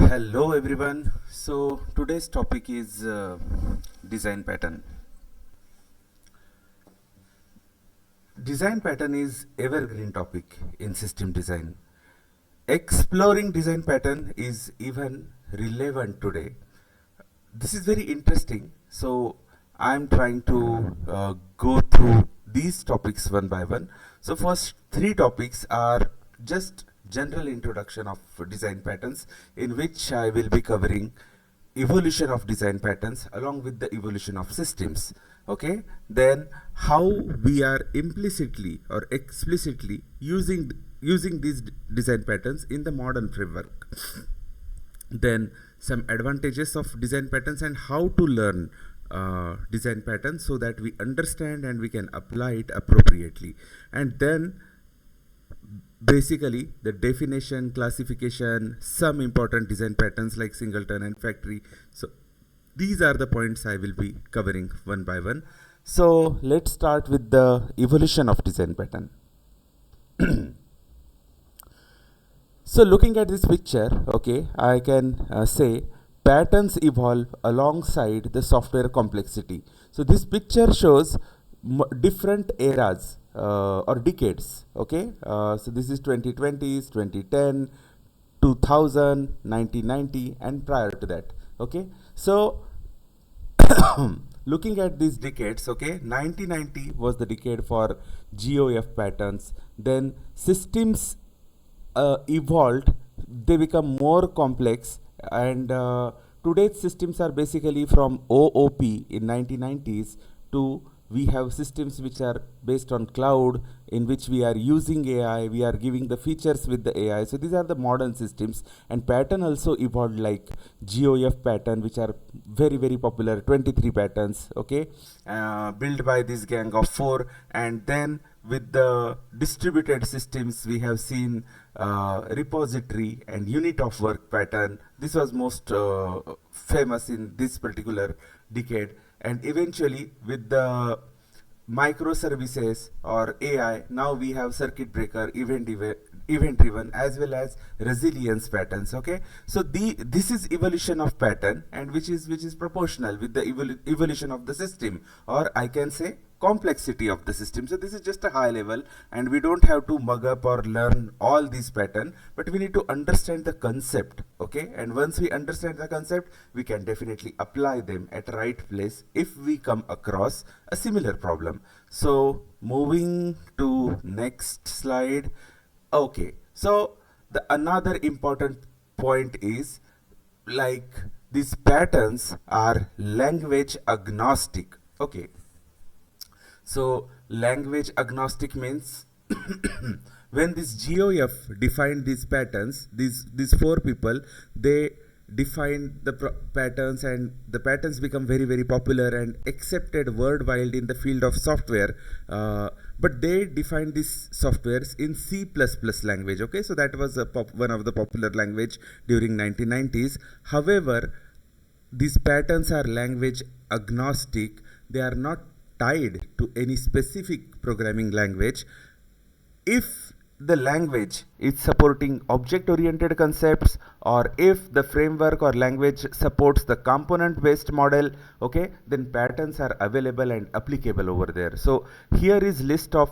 Hello everyone. So today's topic is design pattern. Design pattern is evergreen topic in system design. Exploring design pattern is even relevant today. This is very interesting. So I'm trying to go through these topics one by one. So first three topics are just general introduction of design patterns, in which I will be covering evolution of design patterns along with the evolution of systems. Okay, then how we are implicitly or explicitly using these design patterns in the modern framework. Then some advantages of design patterns and how to learn design patterns so that we understand and we can apply it appropriately. And then basically the definition, classification, some important design patterns like singleton and factory. So these are the points I will be covering one by one. So let's start with the evolution of design pattern. So looking at this picture, okay, I can say patterns evolve alongside the software complexity. So this picture shows different eras or decades. Okay, so this is 2020s, 2010, 2000, 1990, and prior to that. Okay, so looking at these decades, okay, 1990 was the decade for GOF patterns. Then systems evolved, they become more complex, and today's systems are basically from OOP in 1990s to we have systems which are based on cloud, in which we are using AI, we are giving the features with the AI. So these are the modern systems, and pattern also evolved like GOF pattern, which are very popular, 23 patterns, okay, built by this gang of 4. And then with the distributed systems, we have seen repository and unit of work pattern. This was most famous in this particular decade. And eventually with the microservices or AI, now we have circuit breaker, event driven, as well as resilience patterns. Okay, so this is evolution of pattern, and which is proportional with the evolution of the system, or I can say complexity of the system. So this is just a high level, and we don't have to mug up or learn all these pattern, but we need to understand the concept. Okay, and once we understand the concept, we can definitely apply them at right place if we come across a similar problem. So moving to next slide. Okay, so the another important point is like these patterns are language agnostic. Okay, so language agnostic means when this GOF defined these patterns, these 4 people, they define the patterns, and the patterns become very popular and accepted worldwide in the field of software. But they defined these softwares in C++ language. Okay, so that was one of the popular language during 1990s. However, these patterns are language agnostic. They are not tied to any specific programming language. If the language is supporting object-oriented concepts, or if the framework or language supports the component-based model, okay, then patterns are available and applicable over there. So here is list of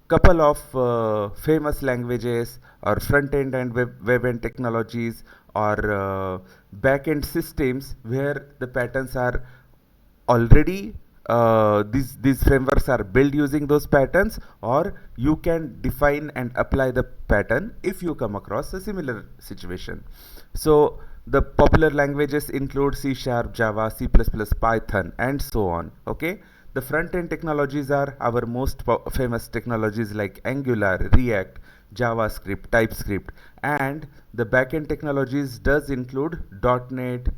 couple of famous languages or front-end and web-end technologies or back-end systems where the patterns are already these frameworks are built using those patterns, or you can define and apply the pattern if you come across a similar situation. So the popular languages include C#, Java, C++, Python, and so on. Okay, the front-end technologies are our most famous technologies like Angular, React, JavaScript, TypeScript, and the backend technologies does include .NET,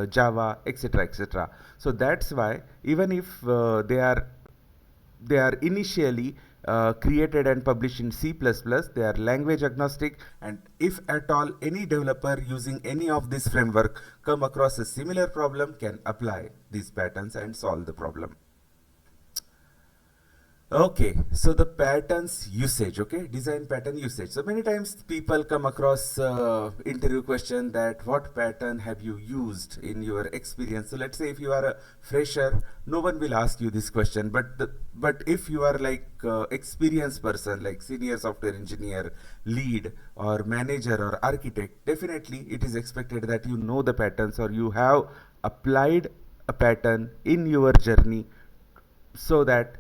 Java, etc. So that's why even if they are initially created and published in C++, they are language agnostic, and if at all any developer using any of this framework come across a similar problem, can apply these patterns and solve the problem. Okay, so the patterns usage, okay, design pattern usage. So many times people come across interview question that what pattern have you used in your experience. So let's say if you are a fresher, no one will ask you this question. But if you are like experienced person, like senior software engineer, lead or manager or architect, definitely it is expected that you know the patterns or you have applied a pattern in your journey so that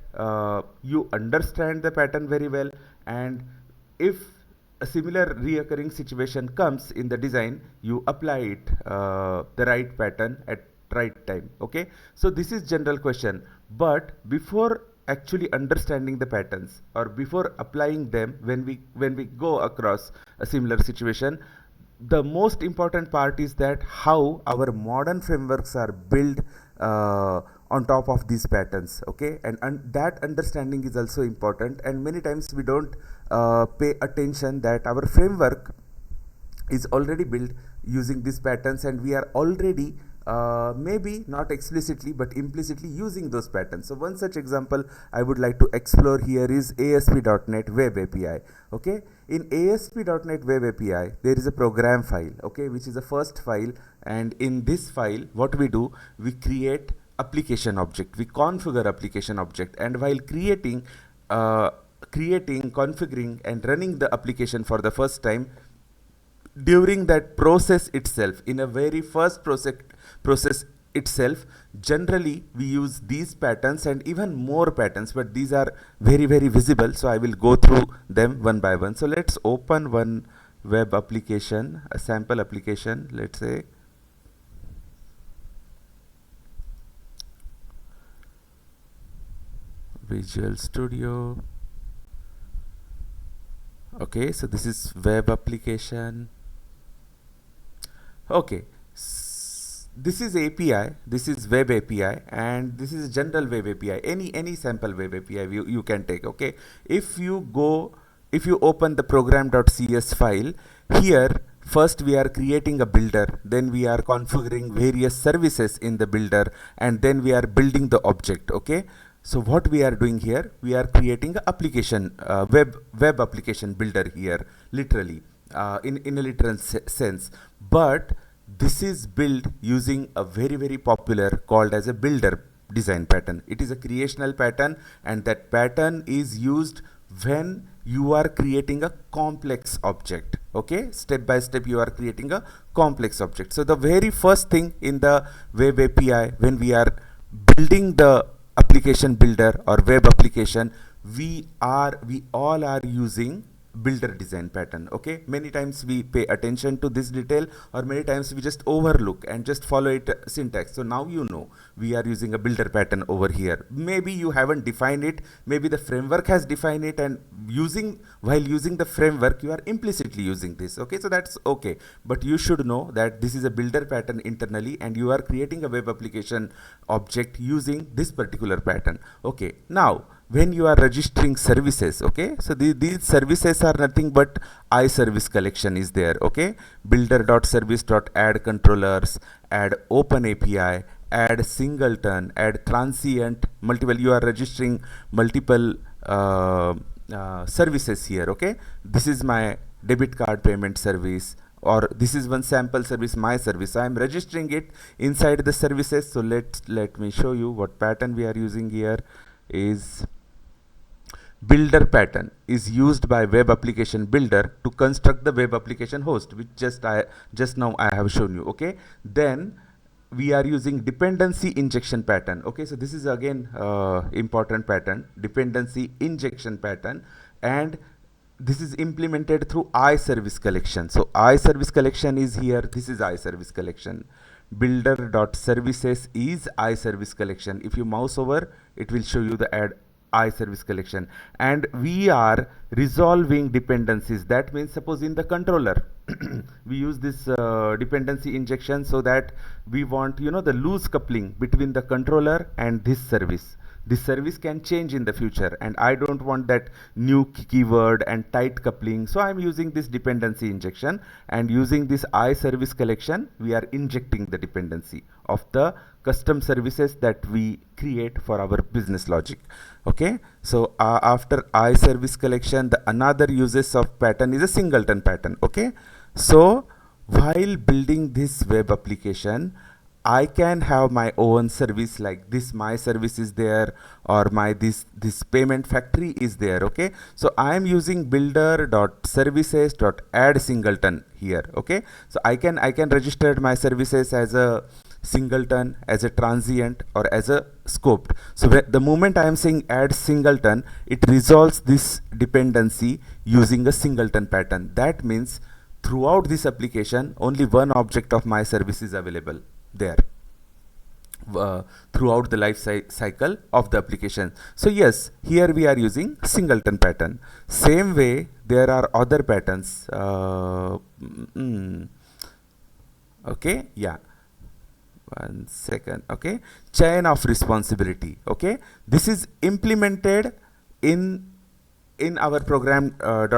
you understand the pattern very well, and if a similar reoccurring situation comes in the design, you apply it the right pattern at right time. Okay, so this is general question, but before actually understanding the patterns or before applying them, when we go across a similar situation, the most important part is that how our modern frameworks are built on top of these patterns. Okay, and that understanding is also important, and many times we don't pay attention that our framework is already built using these patterns, and we are already maybe not explicitly but implicitly using those patterns. So one such example I would like to explore here is ASP.NET Web API. Okay, in ASP.NET Web API there is a program file, okay, which is the first file, and in this file what we do, we create application object, we configure application object, and while creating, configuring and running the application for the first time, during that process itself, in a very first process itself, generally we use these patterns and even more patterns, but these are very visible, so I will go through them one by one. So let's open one web application, a sample application, let's say Visual Studio. Okay, so this is web application. Okay, this is API, this is web API, and this is general web API, any sample web API you can take. Okay, if you open the program.cs file, here first we are creating a builder, then we are configuring various services in the builder, and then we are building the object. Okay, so what we are doing here, we are creating a application, web application builder here, literally, in a literal sense. But this is built using a very popular called as a builder design pattern. It is a creational pattern, and that pattern is used when you are creating a complex object. Okay, step by step you are creating a complex object. So the very first thing in the web API, when we are building the application builder or web application, we all are using builder design pattern. Okay, many times we pay attention to this detail, or many times we just overlook and just follow it syntax. So now you know we are using a builder pattern over here. Maybe you haven't defined it, maybe the framework has defined it, and while using the framework you are implicitly using this. Okay, so that's okay, but you should know that this is a builder pattern internally, and you are creating a web application object using this particular pattern. Okay, now when you are registering services, okay, so these services are nothing but iService collection is there. Okay, builder.service.add controllers, add open API, add singleton, add transient, multiple, you are registering multiple services here. Okay, this is my debit card payment service, or this is one sample service, my service. I am registering it inside the services. So let me show you what pattern we are using here. Is builder pattern is used by web application builder to construct the web application host, which just now I have shown you. Okay, then we are using dependency injection pattern. Okay, so this is again important pattern, dependency injection pattern, and this is implemented through iService collection. So iService collection is here, this is iService collection, builder.services is iService collection. If you mouse over, it will show you the add iService collection, and we are resolving dependencies. That means suppose in the controller we use this dependency injection, so that we want, the loose coupling between the controller and this service. this service can change in the future, and I don't want that new keyword and tight coupling. So I'm using this dependency injection, and using this I service collection, we are injecting the dependency of the custom services that we create for our business logic. Okay, so after I service collection, the another uses of pattern is a singleton pattern. Okay, so while building this web application, I can have my own service like this. My service is there, or my this payment factory is there. Okay, so I am using builder.services.add singleton here. Okay, so I can register my services as a singleton, as a transient, or as a scoped. So the moment I am saying add singleton, it resolves this dependency using a singleton pattern. That means throughout this application, only one object of my service is available there throughout the life cycle of the application. So yes, here we are using singleton pattern. Same way, there are other patterns. Okay, yeah, one second. Okay, chain of responsibility. Okay, this is implemented in our program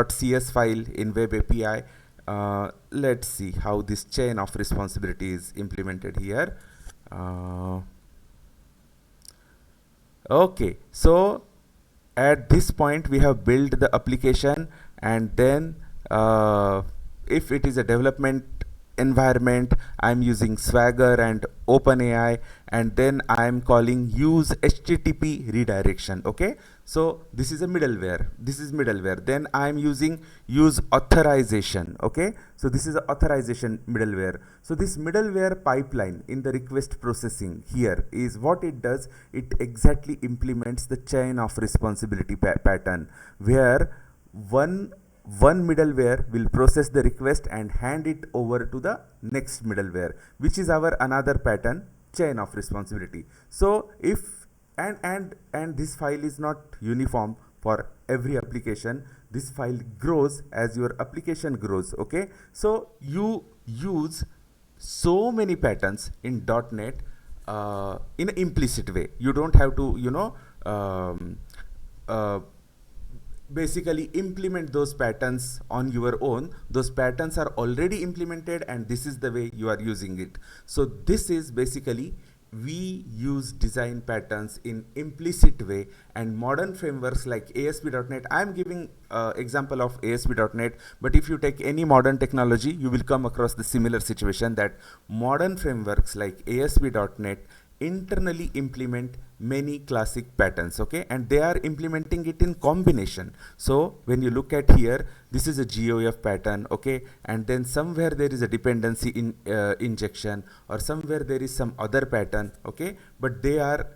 .cs file in web API. Let's see how this chain of responsibility is implemented here. Okay, so at this point we have built the application, and then if it is a development environment, I'm using Swagger and OpenAI, and then I'm calling use HTTP redirection. Okay, so this is a middleware. This is middleware. Then I'm using use authorization. Okay, so this is a authorization middleware. So this middleware pipeline in the request processing here is what it does. It exactly implements the chain of responsibility pattern, where one middleware will process the request and hand it over to the next middleware, which is our another pattern, chain of responsibility. So if and this file is not uniform for every application. This file grows as your application grows. Okay, so you use so many patterns in .NET in an implicit way. You don't have to, basically implement those patterns on your own. Those patterns are already implemented, and this is the way you are using it. So this is basically, we use design patterns in implicit way, and modern frameworks like ASP.NET. I'm giving example of ASP.NET, but if you take any modern technology, you will come across the similar situation that modern frameworks like ASP.NET internally implement many classic patterns. Okay, and they are implementing it in combination. So when you look at here, this is a GOF pattern. Okay, and then somewhere there is a dependency in injection, or somewhere there is some other pattern. Okay, but they are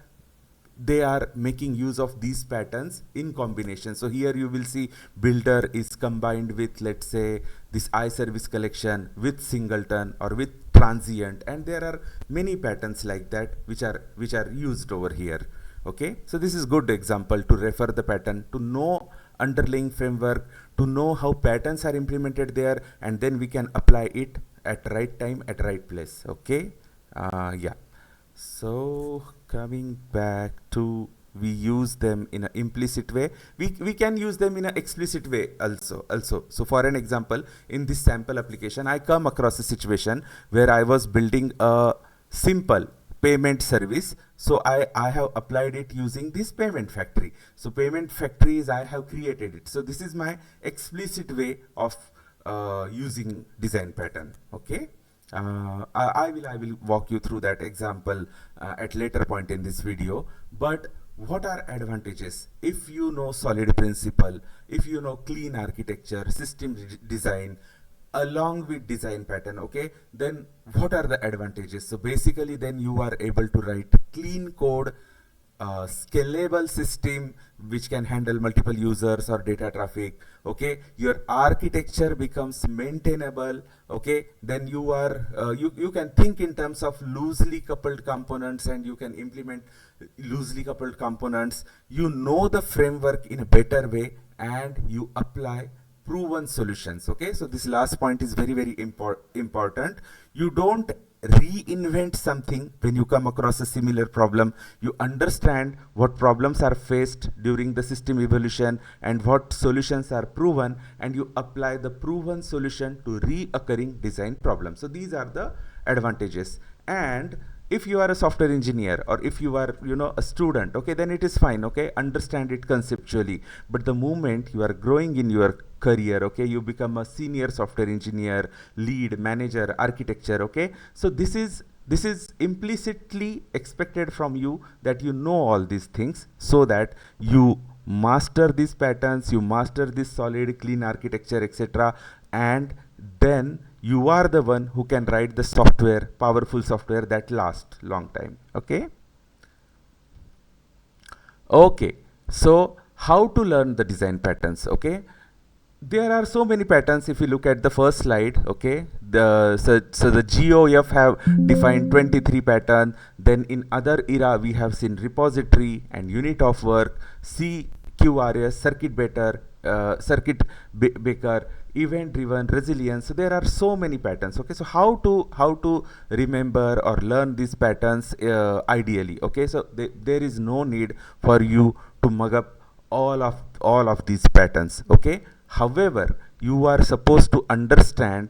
making use of these patterns in combination. So here you will see builder is combined with, let's say, this iService collection with singleton or with transient, and there are many patterns like that which are used over here. Okay, so this is good example to refer the pattern, to know underlying framework, to know how patterns are implemented there, and then we can apply it at right time at right place. Okay, yeah. So coming back to, we use them in an implicit way. We can use them in an explicit way also. So for an example, in this sample application, I come across a situation where I was building a simple payment service. So I have applied it using this payment factory. So payment factories, I have created it. So this is my explicit way of using design pattern. Okay. I will walk you through that example at later point in this video. But what are advantages if you know solid principle, if you know clean architecture, system design along with design pattern? Okay, then what are the advantages? So basically, then you are able to write clean code, scalable system which can handle multiple users or data traffic. Okay, your architecture becomes maintainable. Okay, then you are you can think in terms of loosely coupled components, and you can implement loosely coupled components. You know the framework in a better way, and you apply proven solutions. Okay, so this last point is very, very important. You don't reinvent something when you come across a similar problem. You understand what problems are faced during the system evolution and what solutions are proven, and you apply the proven solution to reoccurring design problems. So these are the advantages. And if you are a software engineer, or if you are a student, okay, then it is fine, okay, understand it conceptually. But the moment you are growing in your career, okay, you become a senior software engineer, lead, manager, architecture, okay, so this is implicitly expected from you that you know all these things, so that you master these patterns, you master this solid clean architecture, etc. And then you are the one who can write the software, powerful software that lasts long time. Okay. Okay. So how to learn the design patterns? Okay. There are so many patterns. If you look at the first slide, okay, so the GOF have defined 23 pattern. Then in other era we have seen repository and unit of work, CQRS, circuit baker, event driven, resilience. So there are so many patterns. Okay, so how to remember or learn these patterns ideally? Okay, so there is no need for you to mug up all of these patterns. Okay, however, you are supposed to understand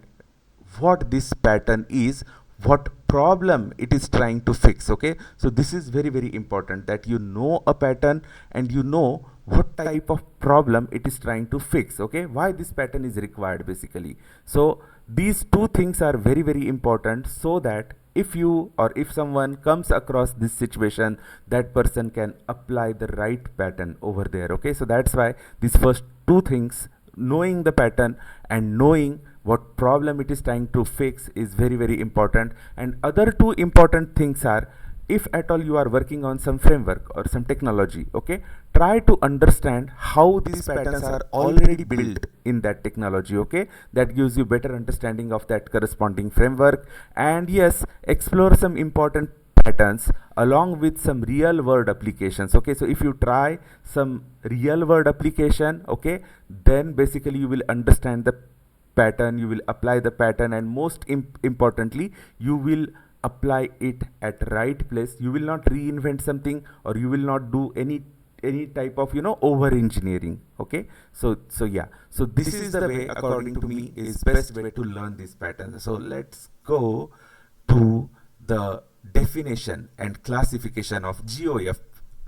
what this pattern is, what problem it is trying to fix. Okay, so this is very, very important, that you know a pattern and you know what type of problem it is trying to fix. Okay, why this pattern is required basically. So these two things are very, very important, so that if you or if someone comes across this situation, that person can apply the right pattern over there. Okay, so that's why these first two things, knowing the pattern and knowing what problem it is trying to fix, is very, very important. And other two important things are, if at all you are working on some framework or some technology, okay, try to understand how these patterns are already built in that technology. Okay, that gives you better understanding of that corresponding framework. And yes, explore some important patterns along with some real world applications. Okay, so if you try some real world application, okay, then basically you will understand the pattern, you will apply the pattern, and most importantly, you will apply it at right place. You will not reinvent something, or you will not do any type of over engineering. Okay, so yeah, so this is the way, according to me, is best way to learn these patterns. So let's go to the definition and classification of GOF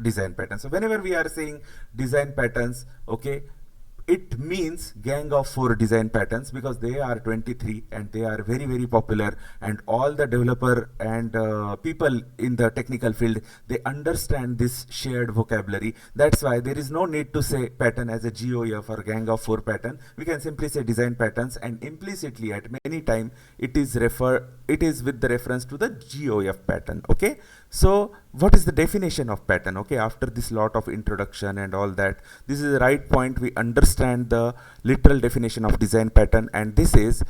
design patterns. So whenever we are saying design patterns, okay, it means gang of 4 design patterns, because they are 23 and they are very, very popular, and all the developer and people in the technical field, they understand this shared vocabulary. That's why there is no need to say pattern as a GOF or gang of 4 pattern. We can simply say design patterns, and implicitly at many time it is with the reference to the GOF pattern. Okay, so what is the definition of pattern? Okay, after this lot of introduction and all that, this is the right point. We understand the literal definition of design pattern, and this is: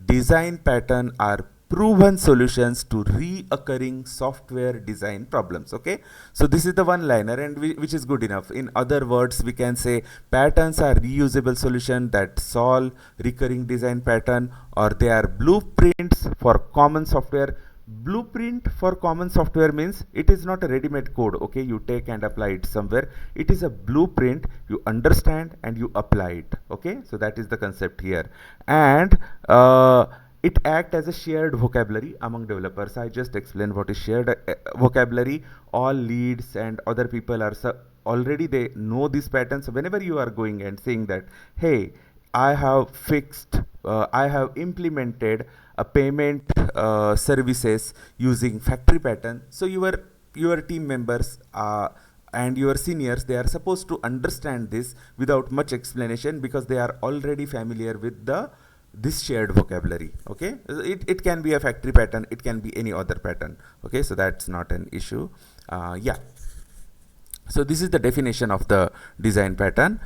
design pattern are proven solutions to reoccurring software design problems. Okay, so this is the one liner, and which is good enough. In other words, we can say patterns are reusable solutions that solve recurring design pattern, or they are blueprints for common software. Blueprint for common software means it is not a ready-made code, okay, you take and apply it somewhere. It is a blueprint, you understand and you apply it. Okay, so that is the concept here. And it acts as a shared vocabulary among developers. I just explained what is shared vocabulary. All leads and other people are already, they know this pattern. So whenever you are going and saying that, hey, I have implemented a payment services using factory pattern. So your team members and your seniors, they are supposed to understand this without much explanation, because they are already familiar with this shared vocabulary. Okay, it can be a factory pattern, it can be any other pattern. Okay, so that's not an issue. Yeah, so this is the definition of the design pattern.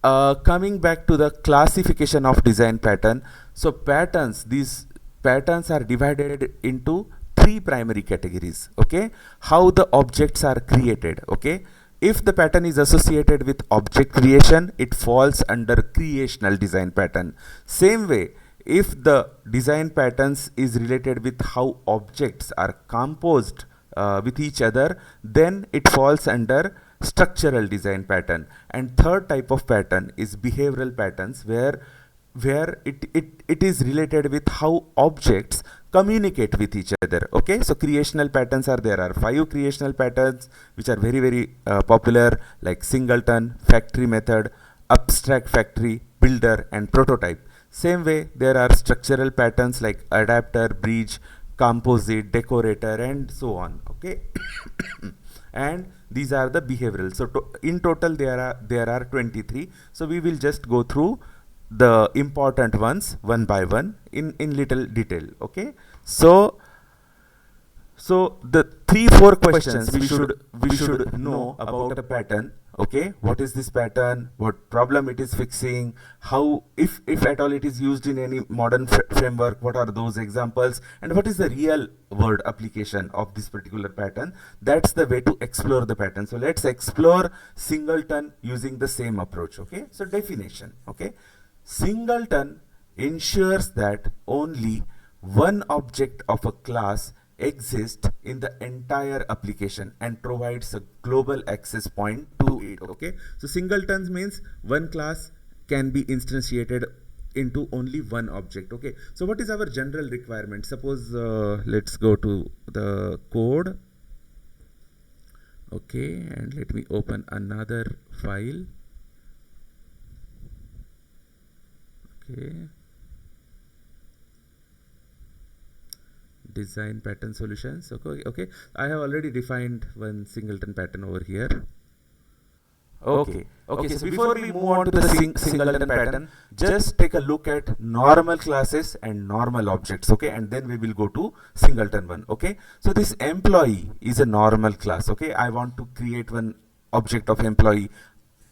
Coming back to the classification of design pattern, so these patterns are divided into 3 primary categories. Okay, how the objects are created. Okay, If the pattern is associated with object creation, it falls under creational design pattern. Same way, if the design patterns is related with how objects are composed with each other, then it falls under structural design pattern. And third type of pattern is behavioral patterns, where it is related with how objects communicate with each other. Okay, so creational patterns are, there are 5 creational patterns which are very popular, like singleton, factory method, abstract factory, builder, and prototype. Same way, there are structural patterns like adapter, bridge, composite, decorator, and so on. Okay. And these are the behavioral. So in total there are 23. So we will just go through the important ones one by one in little detail. Okay, so the 3-4 questions we should know about a pattern. Okay, what is this pattern, what problem it is fixing, how, if at all it is used in any modern framework, what are those examples, and what is the real world application of this particular pattern. That's the way to explore the pattern. So let's explore singleton using the same approach. Okay, so definition. Okay, singleton ensures that only one object of a class exists in the entire application and provides a global access point to it. Okay, so singletons means one class can be instantiated into only one object. Okay, so what is our general requirement? Suppose let's go to the code. Okay, and let me open another file. Okay, design pattern solutions. Okay, I have already defined one singleton pattern over here. Okay, so before we move on to the singleton pattern, just take a look at normal classes and normal objects. Okay, and then we will go to singleton one. Okay, so this employee is a normal class. Okay, I want to create one object of employee.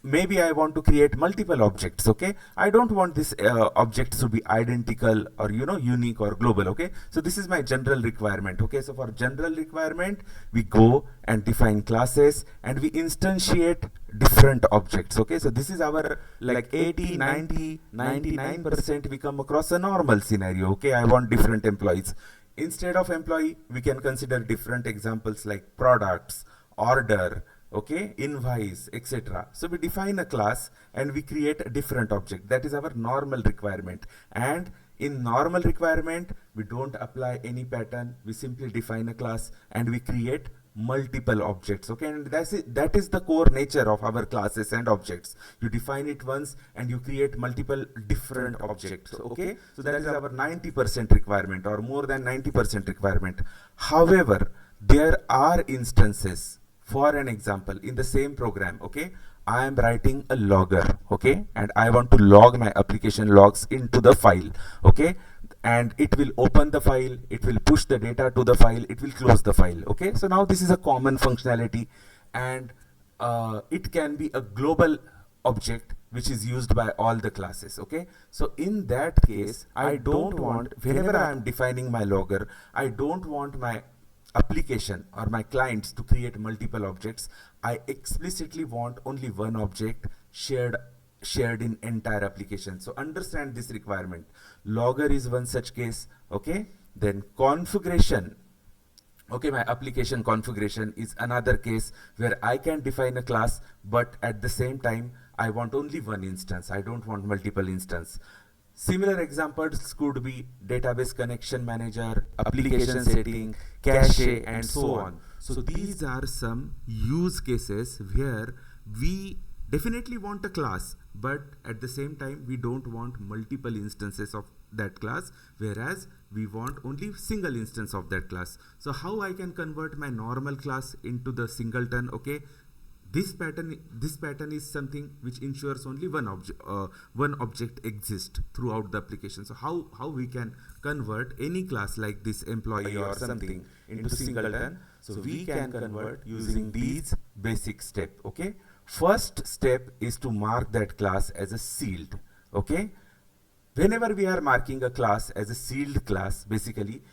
Maybe I want to create multiple objects. Okay, I don't want this objects to be identical or unique or global. Okay, so this is my general requirement. Okay, so for general requirement, we go and define classes and we instantiate different objects. Okay, so this is our like 80, 90, 99% we come across a normal scenario. Okay, I want different employees. Instead of employee, we can consider different examples like products, order, okay, invoice, etc. So we define a class and we create a different object. That is our normal requirement. And in normal requirement, we don't apply any pattern. We simply define a class and we create multiple objects. Okay, and that is the core nature of our classes and objects. You define it once and you create multiple different objects. Okay, so that is our 90% requirement or more than 90% requirement. However, there are instances. For an example, in the same program, okay, I am writing a logger, okay, and I want to log my application logs into the file, okay, and it will open the file, it will push the data to the file, it will close the file. Okay, so now this is a common functionality, and it can be a global object which is used by all the classes. Okay, so in that case, I don't want, whenever I am defining my logger, I don't want my application or my clients to create multiple objects. I explicitly want only one object shared in entire application. So understand this requirement. Logger is one such case. Okay, then configuration. Okay, my application configuration is another case where I can define a class, but at the same time I want only one instance. I don't want multiple instances. Similar examples could be database connection manager, application setting, cache, and so on. So these are some use cases where we definitely want a class, but at the same time we don't want multiple instances of that class, whereas we want only single instance of that class. So how I can convert my normal class into the singleton? Okay, this pattern is something which ensures only one object exists throughout the application. So how we can convert any class like this employee or something into singleton? So we can convert using these basic steps. Okay, first step is to mark that class as a sealed. Okay, whenever we are marking a class as a sealed class, basically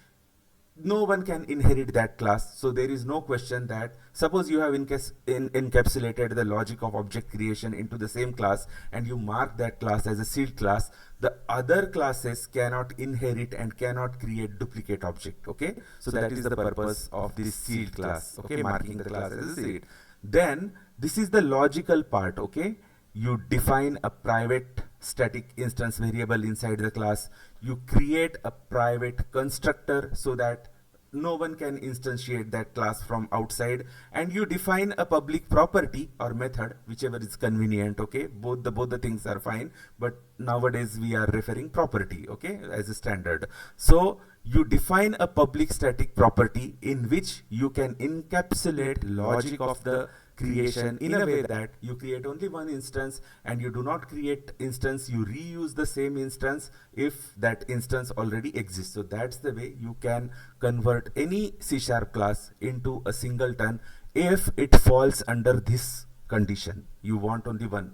no one can inherit that class. So there is no question that, suppose you have encapsulated the logic of object creation into the same class and you mark that class as a sealed class, the other classes cannot inherit and cannot create duplicate object. Okay, so that is the purpose of this sealed class. Okay, marking the class as a sealed. Then this is the logical part. Okay, you define a private static instance variable inside the class. You create a private constructor so that no one can instantiate that class from outside, and you define a public property or method, whichever is convenient. Okay, both the things are fine, but nowadays we are referring property, okay, as a standard. So you define a public static property in which you can encapsulate logic of the creation in a way that you create only one instance, and you do not create instance, you reuse the same instance if that instance already exists. So that's the way you can convert any C# class into a singleton if it falls under this condition. You want only one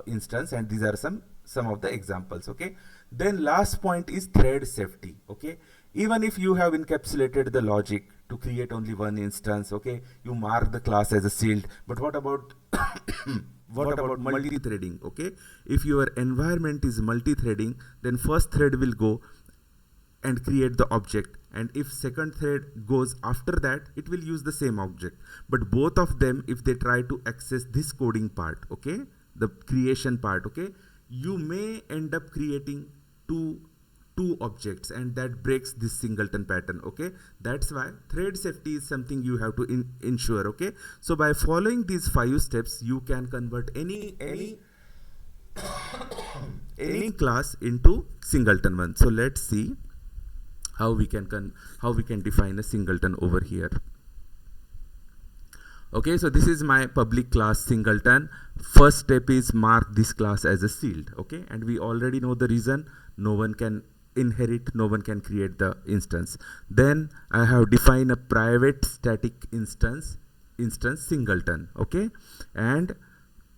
instance, and these are some of the examples. Okay, then last point is thread safety. Okay, even if you have encapsulated the logic to create only one instance, okay, you mark the class as a sealed, but what about what about multi-threading? Okay, if your environment is multi-threading, then first thread will go and create the object, and if second thread goes after that, it will use the same object. But both of them, if they try to access this coding part, okay, the creation part, okay, you may end up creating two objects, and that breaks this singleton pattern. Okay, that's why thread safety is something you have to ensure. Okay, so by following these 5 steps, you can convert any class into singleton one. So let's see how we can define a singleton over here. Okay, so this is my public class singleton. First step is mark this class as a sealed. Okay, and we already know the reason: no one can inherit, no one can create the instance. Then I have defined a private static instance singleton. Okay, and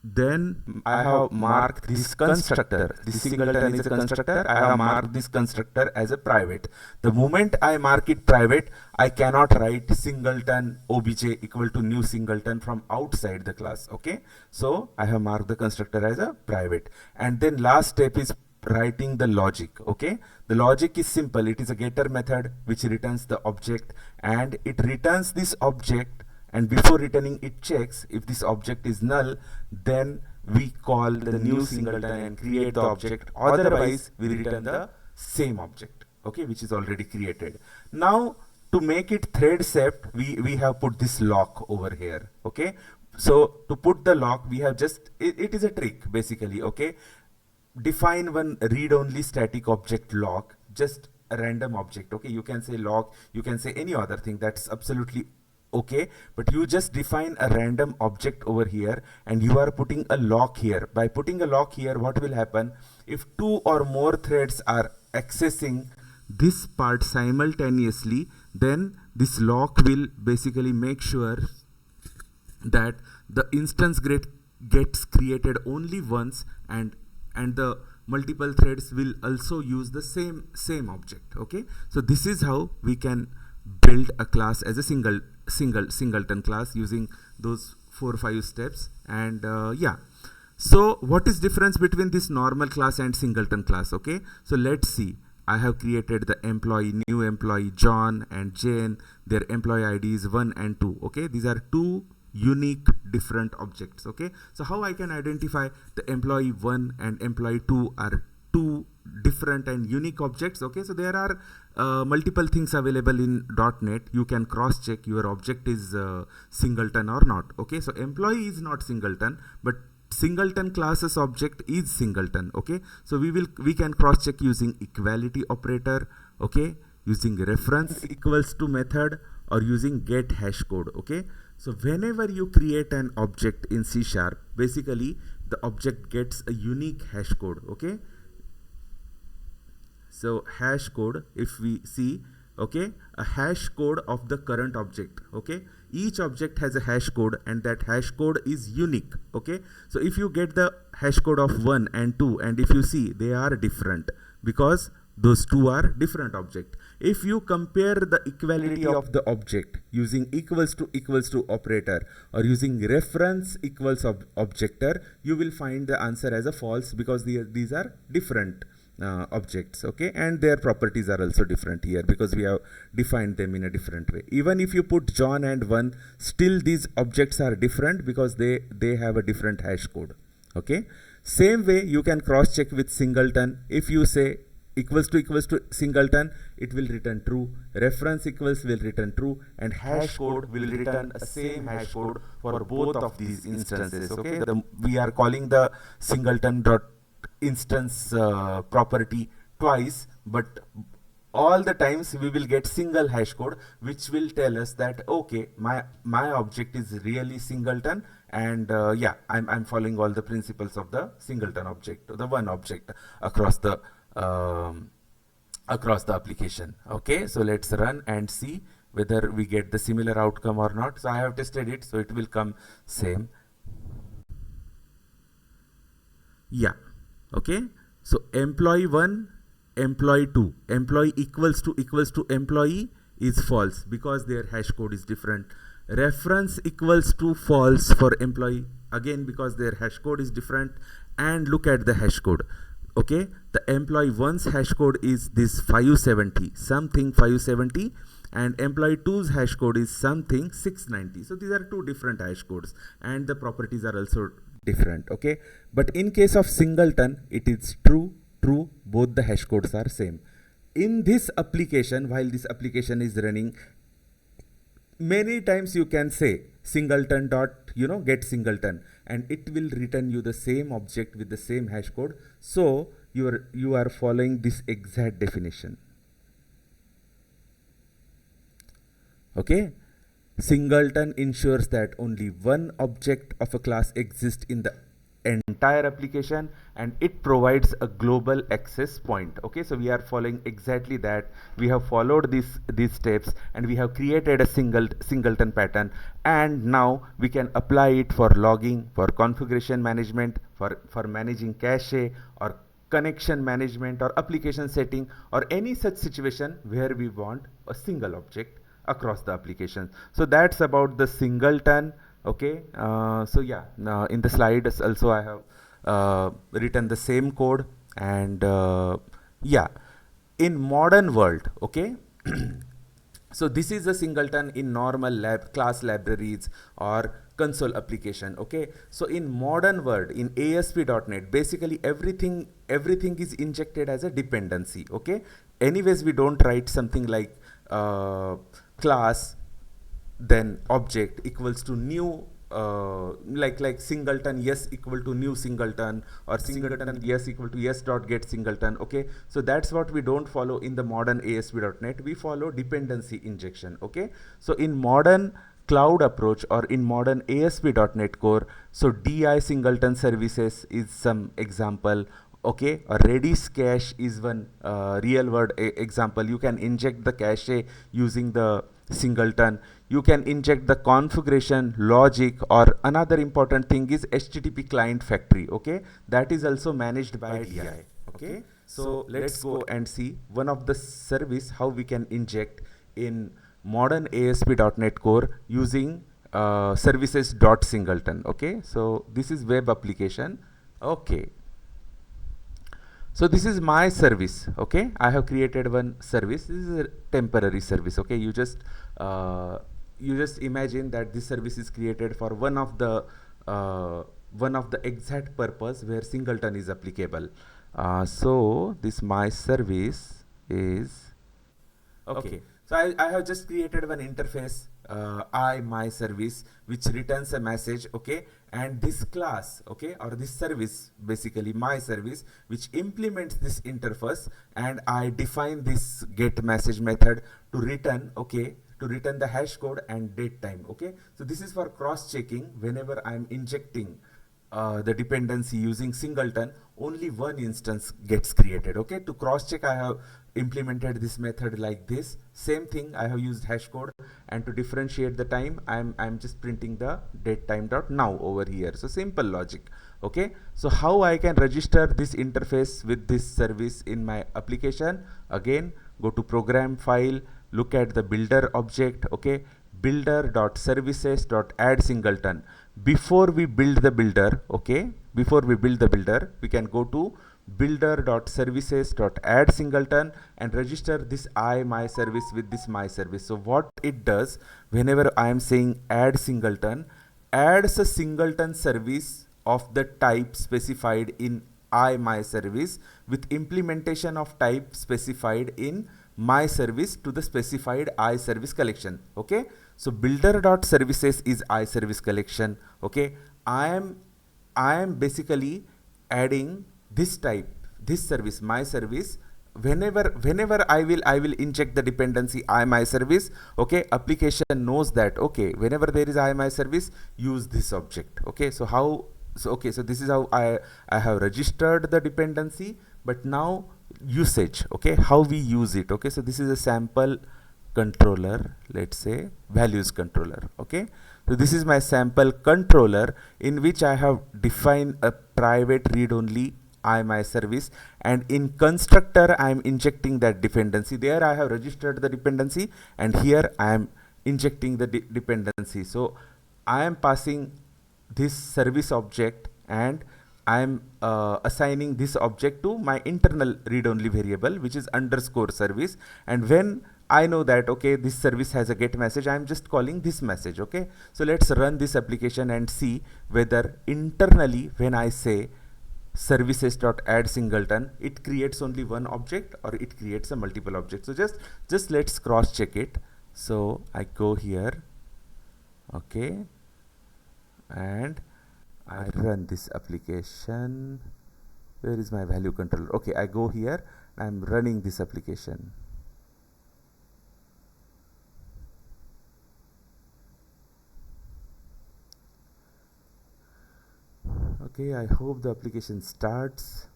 then I have marked this constructor. This singleton is a constructor. I have marked this constructor as a private. The moment I mark it private, I cannot write singleton obj equal to new singleton from outside the class. Okay, so I have marked the constructor as a private. And then last step is writing the logic. Okay, the logic is simple. It is a getter method which returns the object, and it returns this object, and before returning it checks if this object is null. Then we call the new singleton and create the object, otherwise we return the same object, okay, which is already created. Now to make it thread safe, we have put this lock over here. Okay, so to put the lock, we have just it is a trick basically. Okay, define one read-only static object lock, just a random object. Okay, you can say lock, you can say any other thing, that's absolutely okay, but you just define a random object over here and you are putting a lock here. By putting a lock here, what will happen if 2 or more threads are accessing this part simultaneously? Then this lock will basically make sure that the instance gets created only once, and the multiple threads will also use the same object. Okay, so this is how we can build a class as a singleton class using those 4 or 5 steps. And yeah, so what is difference between this normal class and singleton class? Okay, so let's see. I have created the new employee John and Jane. Their employee ID is 1 and 2. Okay, these are 2 unique different objects. Okay, so how I can identify the employee 1 and employee 2 are 2 different and unique objects? Okay, so there are multiple things available in .NET. You can cross check your object is singleton or not. Okay, so employee is not singleton, but singleton classes object is singleton. Okay, so we can cross check using equality operator. Okay, using reference equals to method, or using get hash code. Okay, so whenever you create an object in C#, basically the object gets a unique hash code. Okay, so hash code, if we see, okay, a hash code of the current object. Okay, each object has a hash code, and that hash code is unique. Okay, so if you get the hash code of 1 and 2, and if you see, they are different because those two are different object. If you compare the equality of the object using equals to operator or using reference equals objector, you will find the answer as a false, because these are different objects, okay, and their properties are also different here because we have defined them in a different way. Even if you put John and 1, still these objects are different because they have a different hash code, okay. Same way you can cross check with Singleton. If you say equals to Singleton, it will return true, reference equals will return true, and hash code will return a same hash code for both of these instances, okay. We are calling the Singleton dot instance property twice, but all the times we will get single hash code, which will tell us that okay, my object is really Singleton, and yeah, I'm following all the principles of the Singleton object, the one object across the application, okay. So let's run and see whether we get the similar outcome or not. So I have tested it, so it will come same. Yeah, okay. So employee 1, employee 2, employee equals to employee is false because their hash code is different. Reference equals to false for employee, again because their hash code is different. And look at the hash code, okay. The employee 1's hash code is this 570 something 570, and employee 2's hash code is something 690. So these are two different hash codes and the properties are also different, okay. But in case of Singleton, it is true, both the hash codes are same. In this application, while this application is running, many times you can say Singleton dot get Singleton, and it will return you the same object with the same hash code. So you are following this exact definition, okay. Singleton ensures that only one object of a class exists in the entire application, and it provides a global access point, okay. So we are following exactly that. We have followed these steps and we have created a Singleton pattern, and now we can apply it for logging, for configuration management, for managing cache or connection management or application setting, or any such situation where we want a single object across the application. So that's about the Singleton, okay. So yeah, in the slides also I have written the same code, and yeah, in modern world, okay. So this is a Singleton in normal class libraries or console application, okay. So in modern world, in ASP.NET, basically everything is injected as a dependency, okay. Anyways, we don't write something like class then object equals to new like Singleton yes equal to new Singleton, or Singleton yes equal to yes dot get Singleton, okay. So that's what we don't follow in the modern ASP.NET. We follow dependency injection, okay. So in modern cloud approach or in modern ASP.NET Core, so DI Singleton services is some example, okay. A Redis cache is one real world example. You can inject the cache using the Singleton. You can inject the configuration logic, or another important thing is HTTP client factory, okay. That is also managed by DI, okay. So let's go and see one of the service how we can inject in modern ASP.NET Core using services.singleton, okay. So this is web application, okay. So this is my service, okay. I have created one service. This is a temporary service, okay. You just imagine that this service is created for one of the exact purpose where Singleton is applicable. So this my service is okay. So I have just created one interface, my service, which returns a message, okay. And this class, okay, or this service, basically my service, which implements this interface, and I define this get message method to return, okay, to return the hash code and date time, okay. So this is for cross checking. Whenever I'm injecting the dependency using Singleton, only one instance gets created, okay. To cross check, I have implemented this method like this. Same thing, I have used hash code, and to differentiate the time, I'm just printing the date time dot now over here. So simple logic, Okay, so how I can register this interface with this service in my application? Again, go to program file, look at the builder object. Okay, builder.services.add singleton. Before we build the builder, okay, before we build the builder, we can go to builder.services.add singleton and register this my service with this my service. So what it does, whenever I am saying add singleton, adds a singleton service of the type specified in my service with implementation of type specified in my service to the specified I service collection. Okay, so builder.services is I service collection. Okay, I am basically adding this type, this service, my service. Whenever I will inject the dependency I my service, okay, application knows that, okay, whenever there is I my service, use this object. Okay, so how, so okay, so this is how I have registered the dependency. But now usage, okay, how we use it. Okay, so this is a sample controller, let's say values controller. Okay, so this is my sample controller in which I have defined a private read only I my service, and in constructor I am injecting that dependency. There I have registered the dependency, and here I am injecting the dependency. So I am passing this service object, and I am assigning this object to my internal read only variable, which is underscore service. And when I know that, okay, this service has a get message, I am just calling this message. Okay, so let's run this application and see whether internally when I say services.add singleton, it creates only one object or it creates a multiple object. So just let's cross check it. So I go here, okay, and I run this application. Where is my value controller? Okay, I go here, I'm running this application. Okay, I hope the application starts.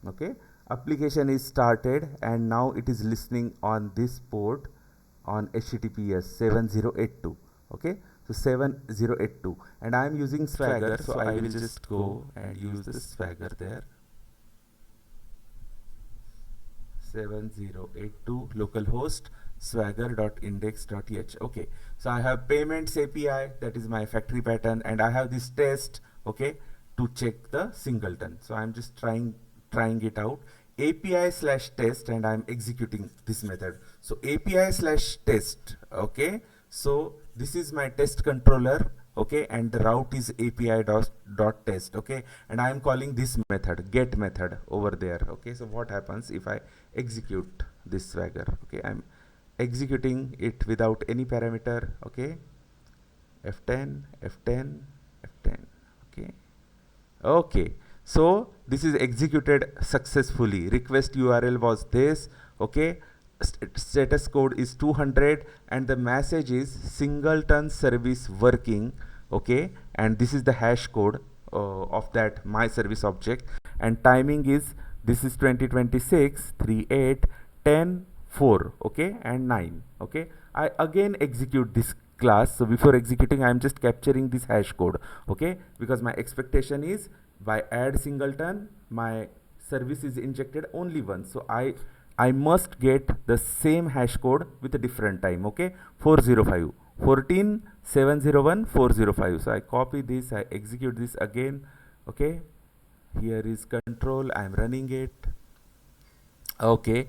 Okay, application is started, and now it is listening on this port on HTTPS 7082. Okay, so 7082, and I am using Swagger, so I will just go and use the Swagger there. 7082 localhost swagger.index.h. Okay, so I have payments API, that is my factory pattern, and I have this test, okay, to check the singleton. So I'm just trying it out, API/test, and I'm executing this method. So API/test, okay, so this is my test controller, okay, and the route is API.test, okay, and I am calling this method, get method, over there. Okay, so what happens if I execute this Swagger? Okay, I'm executing it without any parameter. Okay, F10, F10, F10. Okay, okay, so this is executed successfully. Request URL was this. Okay, status code is 200, and the message is singleton service working. Okay, and this is the hash code of that my service object, and timing is, this is 2026 38 10 4, okay, and 9. Okay, I again execute this class. So before executing, I am just capturing this hash code. Okay, because my expectation is by add singleton my service is injected only once, so I must get the same hash code with a different time. Okay, 405 14 701 405. So I copy this, I execute this again. Okay, here is control, I am running it. Okay,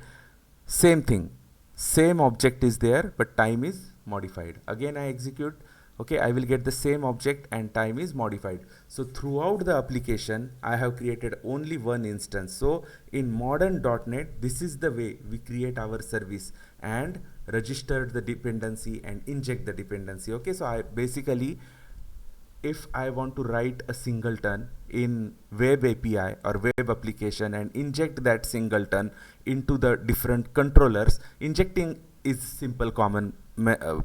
same thing, same object is there, but time is modified. Again I execute. Okay, I will get the same object and time is modified. So throughout the application I have created only one instance. So in Morden.NET, this is the way we create our service and registered the dependency and inject the dependency. Okay, so I basically, if I want to write a singleton in web API or web application and inject that singleton into the different controllers, injecting is simple common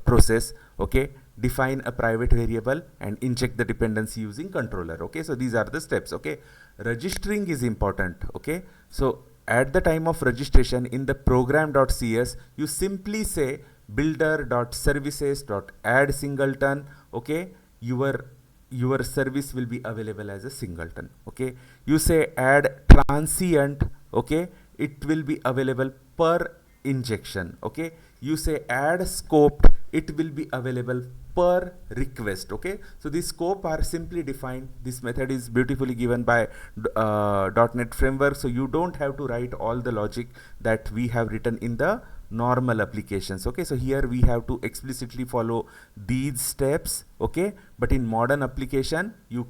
process. Okay, define a private variable and inject the dependency using controller. Okay, so these are the steps. Okay, registering is important. Okay, so at the time of registration in the program.cs, you simply say builder.services.add singleton. Okay, your your service will be available as a singleton. Okay, you say add transient, okay, it will be available per injection. Okay, you say add scoped, it will be available per request. Okay, so the scope are simply defined. This method is beautifully given by .NET framework, so you don't have to write all the logic that we have written in the normal applications. Okay, so here we have to explicitly follow these steps. Okay, but in modern application you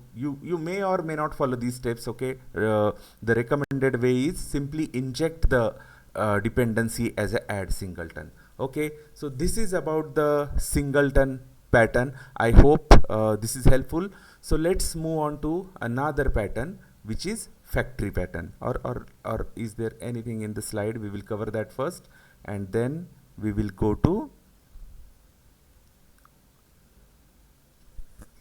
may or may not follow these steps. Okay, the recommended way is simply inject the dependency as a add singleton. Okay, so this is about the singleton pattern. I hope this is helpful. So let's move on to another pattern, which is factory pattern. Or is there anything in the slide? We will cover that first, and then we will go to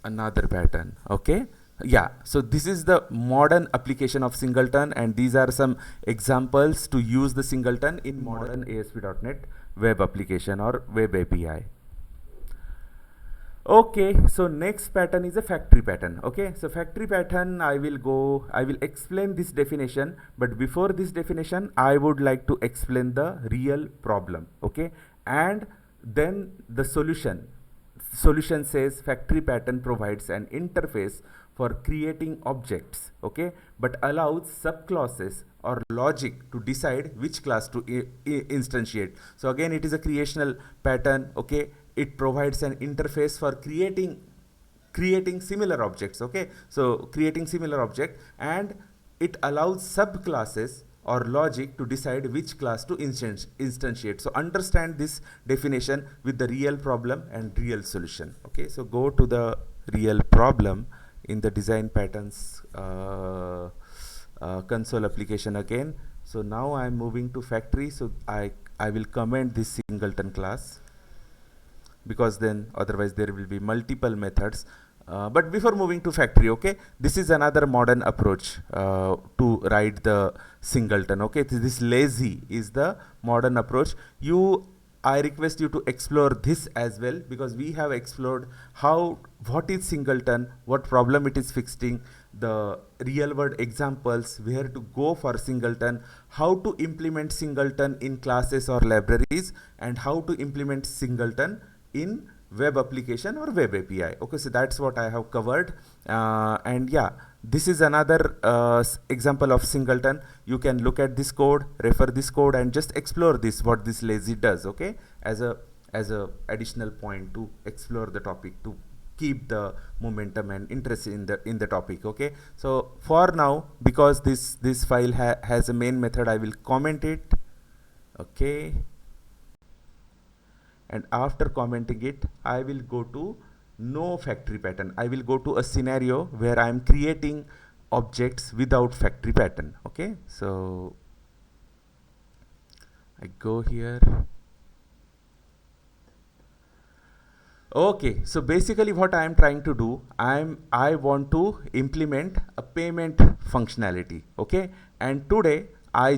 another pattern. Okay, yeah, so this is the modern application of singleton, and these are some examples to use the singleton in modern ASP.NET web application or web API. Okay, so next pattern is a factory pattern. Okay, so factory pattern, I will explain this definition, but before this definition I would like to explain the real problem. Okay, and then the solution says factory pattern provides an interface for creating objects, okay, but allows subclasses or logic to decide which class to instantiate. So again, it is a creational pattern. Okay, it provides an interface for creating similar objects. Okay, so creating similar object, and it allows subclasses or logic to decide which class to instantiate. So understand this definition with the real problem and real solution. Okay, so go to the real problem in the design patterns console application again. So now I am moving to factory, so I will comment this singleton class, because then otherwise there will be multiple methods. But before moving to factory, okay, this is another modern approach to write the singleton. Okay, this lazy is the modern approach. I request you to explore this as well, because we have explored what is singleton, what problem it is fixing, the real world examples, where to go for singleton, how to implement singleton in classes or libraries, and how to implement singleton in web application or web API. Okay, so that's what I have covered. And yeah, this is another example of singleton. You can look at this code, refer this code, and just explore this, what this lazy does. Okay, as a additional point to explore the topic, to keep the momentum and interest in the topic. Okay, so for now, because this file has a main method, I will comment it. Okay, and after commenting it, I will go to no factory pattern. I will go to a scenario where I am creating objects without factory pattern. Okay, so I go here. Okay, so basically what I am trying to do, I want to implement a payment functionality. Okay, and today I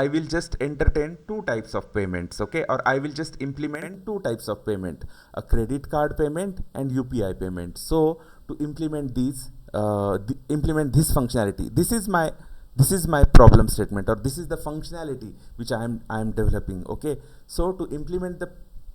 will just entertain two types of payments. Okay, or I will just implement two types of payment, a credit card payment and UPI payment. So to implement these implement this functionality, this is my problem statement, or this is the functionality which I am developing. Okay, so to implement the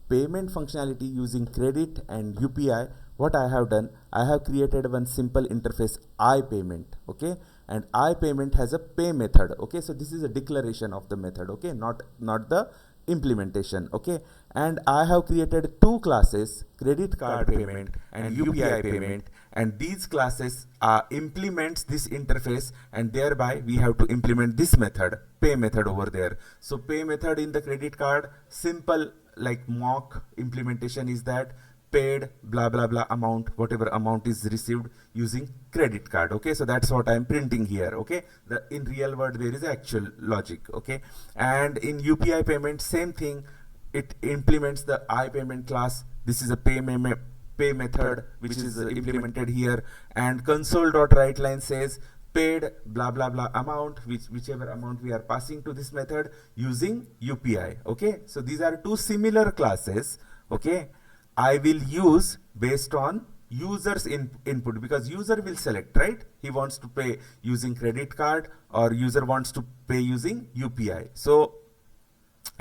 payment functionality using credit and UPI, what I have done, I have created one simple interface, iPayment. Okay, and iPayment has a pay method. Okay, so this is a declaration of the method. Okay, not the implementation. Okay, and I have created two classes, credit card payment and UPI payment, and these classes implements this interface, and thereby we have to implement this method, pay method over there. So pay method in the credit card, simple like mock implementation is that paid blah blah blah amount, whatever amount is received using credit card. Okay, so that's what I'm printing here. Okay, in real world there is actual logic. Okay, and in UPI payment, same thing, it implements the iPayment class. This is a pay method which is implemented here, and console.writeLine says paid blah blah blah amount, whichever amount we are passing to this method using UPI. Okay, so these are two similar classes. Okay, I will use based on user's input, because user will select, right? He wants to pay using credit card or user wants to pay using UPI. So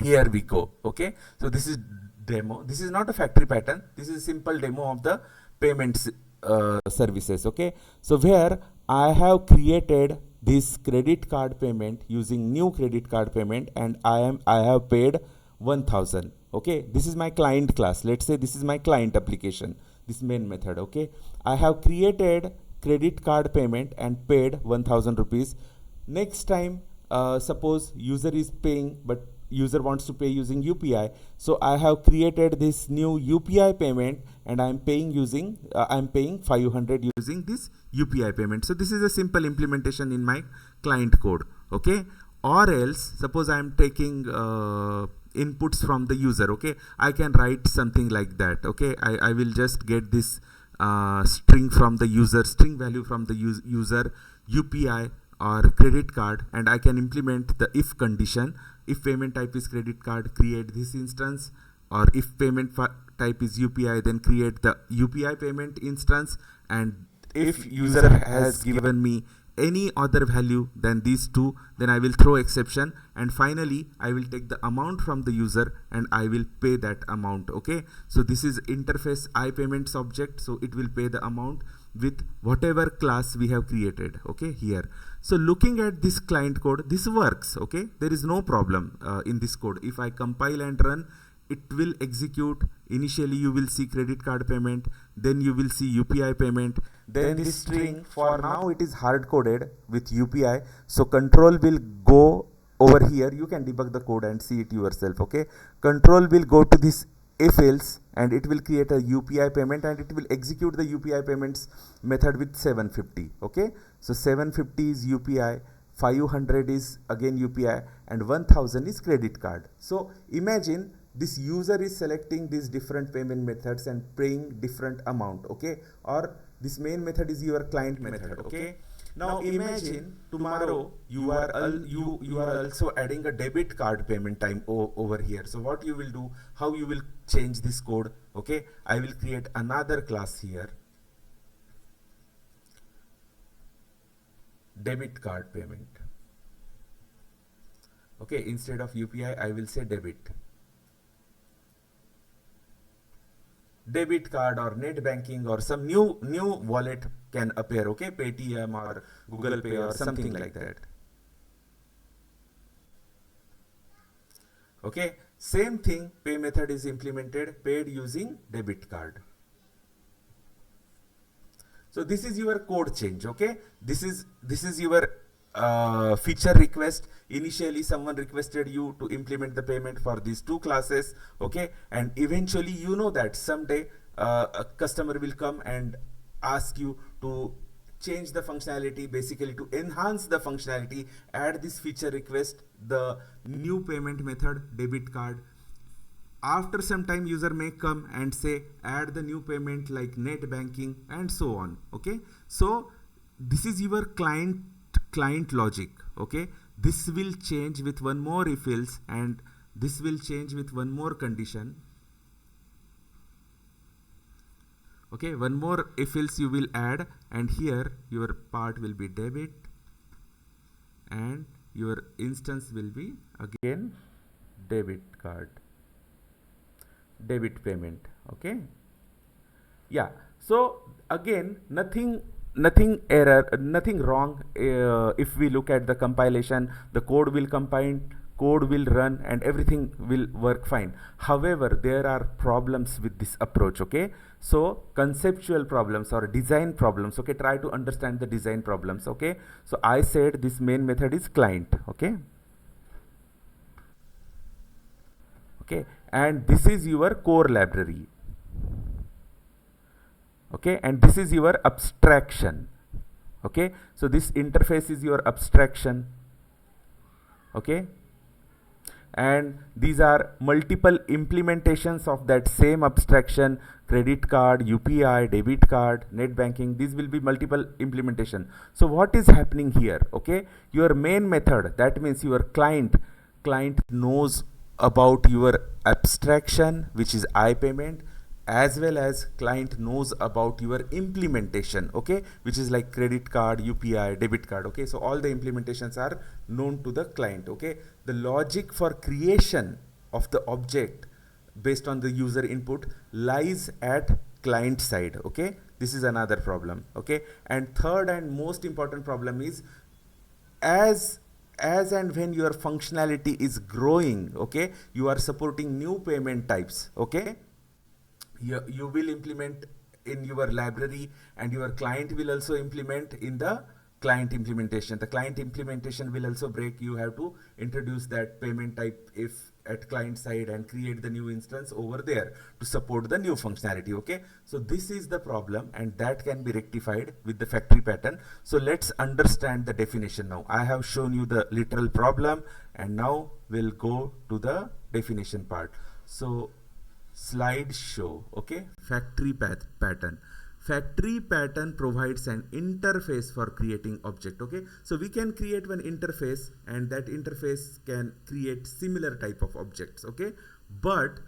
here we go. Okay, so this is demo. This is not a factory pattern. This is a simple demo of the payments services. Okay, so where I have created this credit card payment using new credit card payment, and I have paid 1000. Okay, this is my client class. Let's say this is my client application, this main method. Okay, I have created credit card payment and paid 1000 rupees. Next time, suppose user is paying but user wants to pay using UPI, so I have created this new UPI payment and I'm paying using I'm paying 500 using this UPI payment. So this is a simple implementation in my client code. Okay, or else suppose I'm taking inputs from the user. Okay, I can write something like that. Okay, I will just get this string from the user, string value from the user, UPI or credit card, and I can implement the if condition. If payment type is credit card, create this instance, or if payment type is UPI, then create the UPI payment instance, and if user has given me any other value than these two, then I will throw exception, and finally I will take the amount from the user and I will pay that amount. Okay, so this is interface iPayments object, so it will pay the amount with whatever class we have created. Okay, here. So looking at this client code, this works. Okay, there is no problem in this code. If I compile and run, it will execute. Initially you will see credit card payment, then you will see UPI payment, then this string, for now it is hard coded with UPI, so control will go over here. You can debug the code and see it yourself. Okay, control will go to this if else and it will create a UPI payment and it will execute the UPI payments method with 750. Okay, so 750 is UPI, 500 is again UPI, and 1000 is credit card. So imagine this user is selecting these different payment methods and paying different amount. Okay, or this main method is your client method. Okay, now imagine tomorrow you are also adding a debit card payment time over here. So what you will do, how you will change this code? Okay, I will create another class here, debit card payment. Okay, instead of UPI I will say debit card or net banking or some new wallet can appear. Okay, Paytm or Google Pay or something like that. Okay, same thing, pay method is implemented, paid using debit card. So this is your code change. Okay, this is your feature request. Initially someone requested you to implement the payment for these two classes. Okay, and eventually you know that someday a customer will come and ask you to change the functionality, basically to enhance the functionality, add this feature request, the new payment method debit card. After some time user may come and say add the new payment like net banking and so on. Okay, so this is your client logic. Okay, this will change with one more if else, and this will change with one more condition. Okay, one more if else you will add, and here your part will be debit and your instance will be again debit card, debit payment. Okay, yeah, so again nothing error, nothing wrong. If we look at the compilation, the code will compile, code will run, and everything will work fine. However, there are problems with this approach. Okay, so conceptual problems or design problems. Okay, try to understand the design problems. Okay, so I said this main method is client. Okay, and this is your core library. Okay, and this is your abstraction. Okay, so this interface is your abstraction. Okay, and these are multiple implementations of that same abstraction: credit card, UPI, debit card, net banking. These will be multiple implementation. So what is happening here? Okay, your main method, that means your client knows about your abstraction, which is iPayment, as well as client knows about your implementation, okay, which is like credit card, UPI, debit card, okay. So all the implementations are known to the client, okay. The logic for creation of the object based on the user input lies at client side, okay. This is another problem, okay. And third and most important problem is as and when your functionality is growing, okay, you are supporting new payment types, okay. You will implement in your library, and your client will also implement in the client implementation. The client implementation will also break. You have to introduce that payment type if at client side and create the new instance over there to support the new functionality, okay. So this is the problem, and that can be rectified with the factory pattern. So let's understand the definition now. I have shown you the literal problem, and now we'll go to the definition part. So slide show, okay. Factory pattern. Factory pattern provides an interface for creating object, okay. So we can create one interface, and that interface can create similar type of objects, okay. But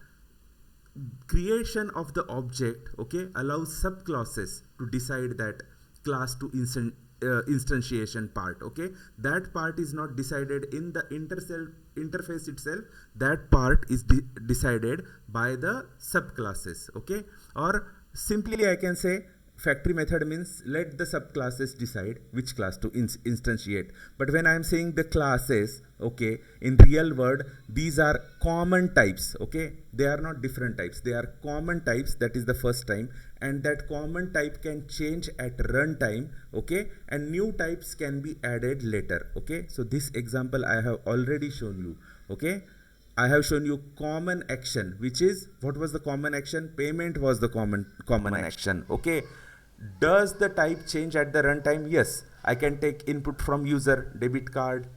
creation of the object, okay, allows subclasses to decide that class to instantiation part, okay. That part is not decided in the interface itself. That part is decided by the subclasses, okay. Or simply I can say factory method means let the subclasses decide which class to instantiate. But when I am saying the classes, okay, in real world these are common types, okay. They are not different types, they are common types. That is the first time, and that common type can change at runtime, okay, and new types can be added later, okay. So this example I have already shown you, okay. I have shown you common action, which is, what was the common action? Payment was the common action, okay. Does the type change at the runtime? Yes, I can take input from user, debit card,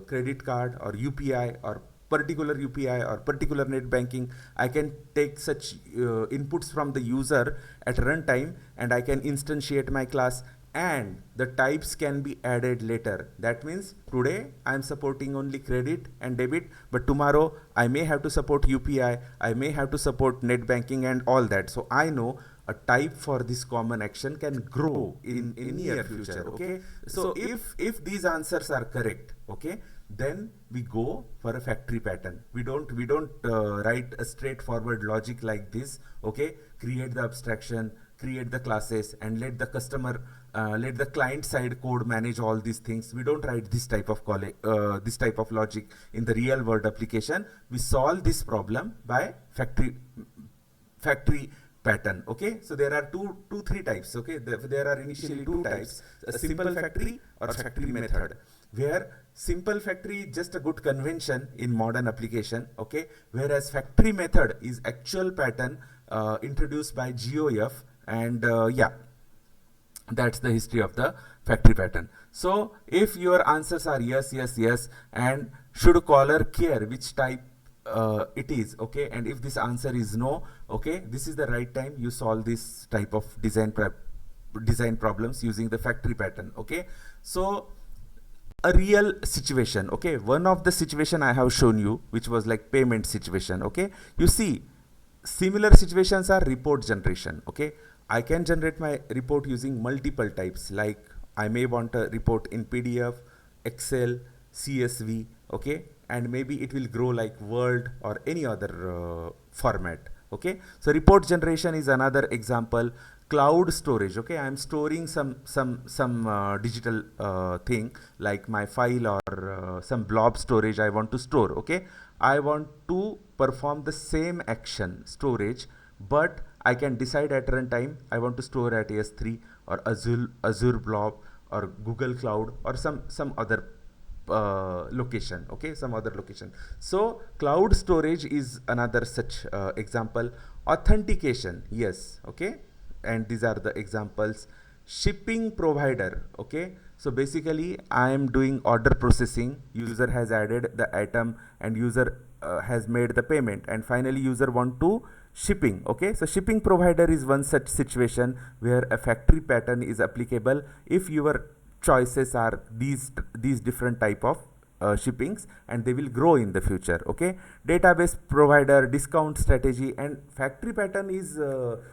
credit card, or UPI, or particular UPI, or particular net banking. I can take such inputs from the user at runtime, and I can instantiate my class, and the types can be added later. That means today I am supporting only credit and debit, but tomorrow I may have to support UPI, I may have to support net banking and all that. So I know a type for this common action can grow in near future, okay. So if these answers are correct, okay, then we go for a factory pattern. We don't write a straightforward logic like this, okay. Create the abstraction, create the classes, and let the customer let the client side code manage all these things. We don't write this type of logic in the real world application. We solve this problem by factory pattern, okay. So there are three types, okay. There are initially two types: a simple factory or factory method, where simple factory is just a good convention in modern application, okay, whereas factory method is actual pattern introduced by GOF, and yeah, that's the history of the factory pattern. So if your answers are yes, yes, yes, and should caller care which type it is, okay, and if this answer is no, okay, this is the right time you solve this type of design problems using the factory pattern, okay. So a real situation, okay, one of the situation I have shown you, which was like payment situation, okay. You see, similar situations are report generation, okay. I can generate my report using multiple types, like I may want a report in PDF, Excel, CSV, okay, and maybe it will grow like Word or any other format, okay. So report generation is another example. Cloud storage, okay, I am storing some digital thing like my file, or some blob storage I want to store, okay. I want to perform the same action, storage, but I can decide at runtime I want to store at S3 or Azure Blob or Google Cloud or some other location, okay, some other location. So cloud storage is another such example. Authentication, yes, okay, and these are the examples. Shipping provider, okay, so basically I am doing order processing. User has added the item, and user has made the payment, and finally user want to shipping, okay. So shipping provider is one such situation where a factory pattern is applicable if your choices are these different type of shippings, and they will grow in the future. Okay, database provider, discount strategy, and factory pattern is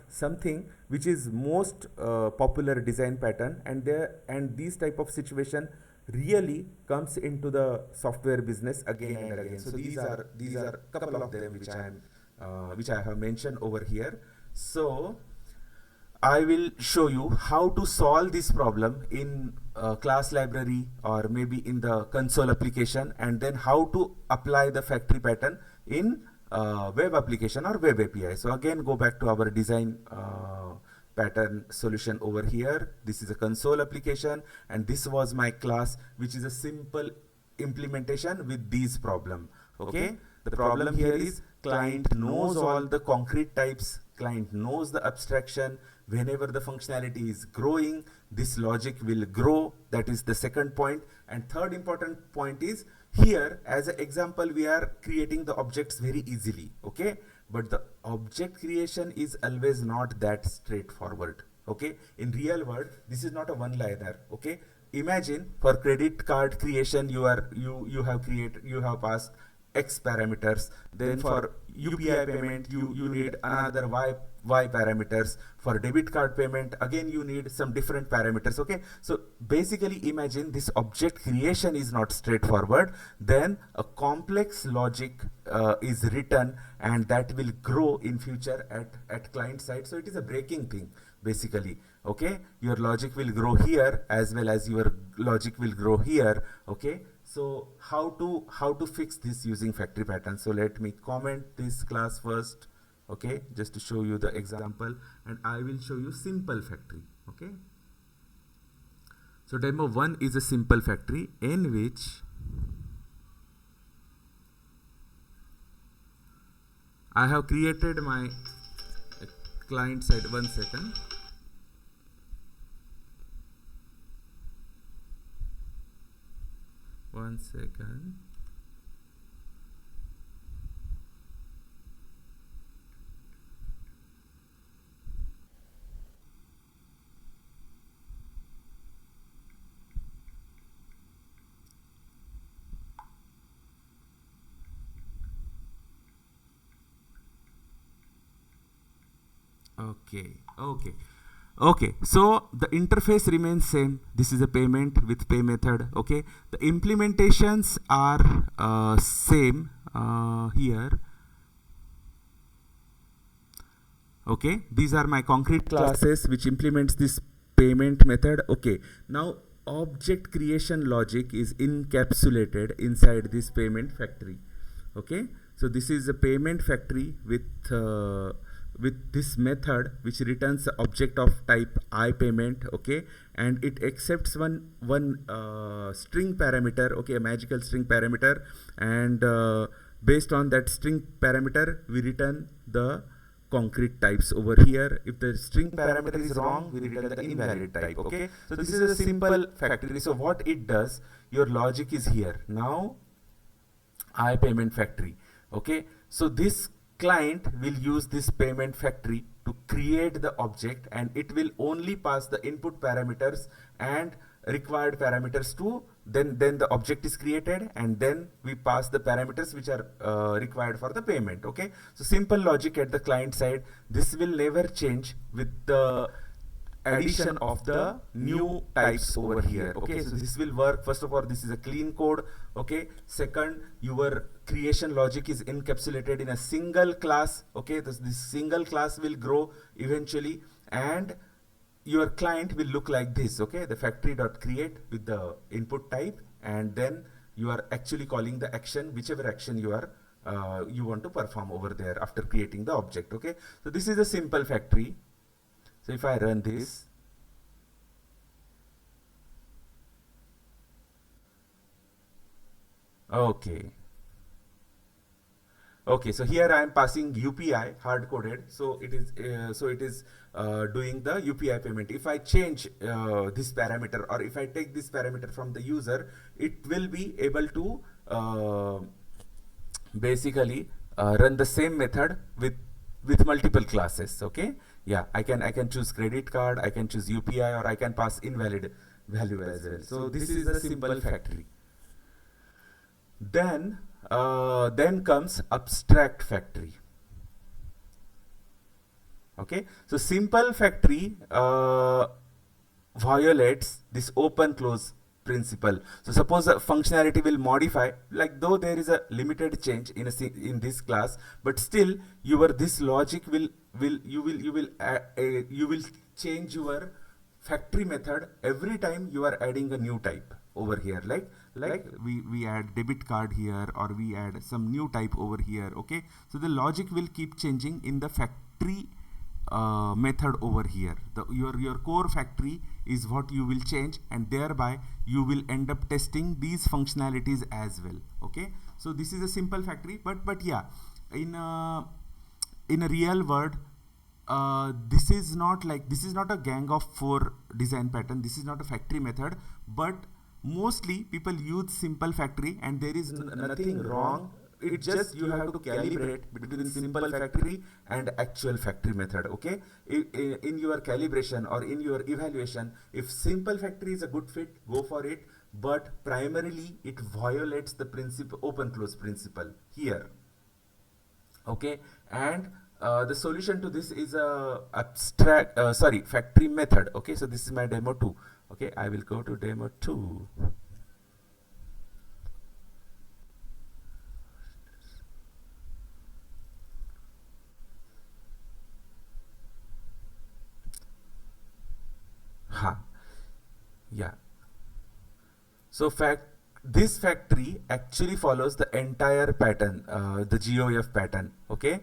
something which is most popular design pattern, and these type of situation really comes into the software business again and again. So these are couple of them which I have mentioned over here. So I will show you how to solve this problem in class library or maybe in the console application, and then how to apply the factory pattern in web application or web API. So again, go back to our design pattern solution over here. This is a console application, and this was my class, which is a simple implementation with these problem. Okay, the problem here is client knows all the concrete types, client knows the abstraction. Whenever the functionality is growing, this logic will grow. That is the second point. And third important point is, here as an example, we are creating the objects very easily. Okay, but the object creation is always not that straightforward. Okay, in real world, this is not a one liner. Okay, imagine for credit card creation, you have passed X parameters. Then for UPI payment, you need another Y parameters. For debit card payment, again you need some different parameters. Okay, so basically imagine this object creation is not straightforward. Then a complex logic is written, and that will grow in future at client side. So it is a breaking thing basically. Okay, your logic will grow here as well as your logic will grow here. Okay, so how to fix this using factory pattern? So let me comment this class first. Okay, just to show you the example, and I will show you simple factory. Okay, so demo 1 is a simple factory in which I have created my client side. 1 second. One second. Okay, so the interface remains same. This is a payment with pay method. Okay, the implementations are same here. Okay, these are my concrete classes which implements this payment method. Okay, now object creation logic is encapsulated inside this payment factory. Okay, so this is a payment factory with this method which returns the object of type iPayment. Okay, and it accepts one string parameter. Okay, a magical string parameter, and based on that string parameter we return the concrete types over here. If the string parameter is wrong, we return the invalid type. Okay, so this is a simple factory. So what it does, your logic is here. Now iPayment factory. Okay, so this client will use this payment factory to create the object, and it will only pass the input parameters and required parameters to then the object is created, and then we pass the parameters which are required for the payment. Okay, so simple logic at the client side. This will never change with the addition of the new types over here. Okay, so this will work. First of all, this is a clean code. Okay, second, your creation logic is encapsulated in a single class. Okay, this single class will grow eventually, and your client will look like this. Okay, the factory.create with the input type, and then you are actually calling the action, whichever action you are you want to perform over there after creating the object. Okay, so this is a simple factory. So if I run this, okay, so here I am passing UPI hard coded, so it is doing the UPI payment. If I change this parameter, or if I take this parameter from the user, it will be able to basically run the same method with multiple classes. Okay, yeah, I can choose credit card, I can choose UPI, or I can pass invalid value as well. So this is a simple factory. Then comes abstract factory. Okay, so simple factory violates this open close principle. So suppose a functionality will modify, like though there is a limited change in in this class, but still your this logic will you will change your factory method every time you are adding a new type over here, like we add debit card here, or we add some new type over here. Okay, so the logic will keep changing in the factory method over here. Your core factory is what you will change, and thereby you will end up testing these functionalities as well. Okay, so this is a simple factory, but yeah, in a real world, this is not a gang of 4 design pattern. This is not a factory method, but mostly people use simple factory, and there is nothing wrong. It just you have to calibrate between simple factory and actual factory method. Okay, in your calibration or in your evaluation, if simple factory is a good fit, go for it, but primarily it violates the principle, open close principle here. Okay, and the solution to this is a factory method. Okay, so this is my demo 2. Okay, I will go to demo 2. Yeah, so this factory actually follows the entire pattern, the GOF pattern. Okay,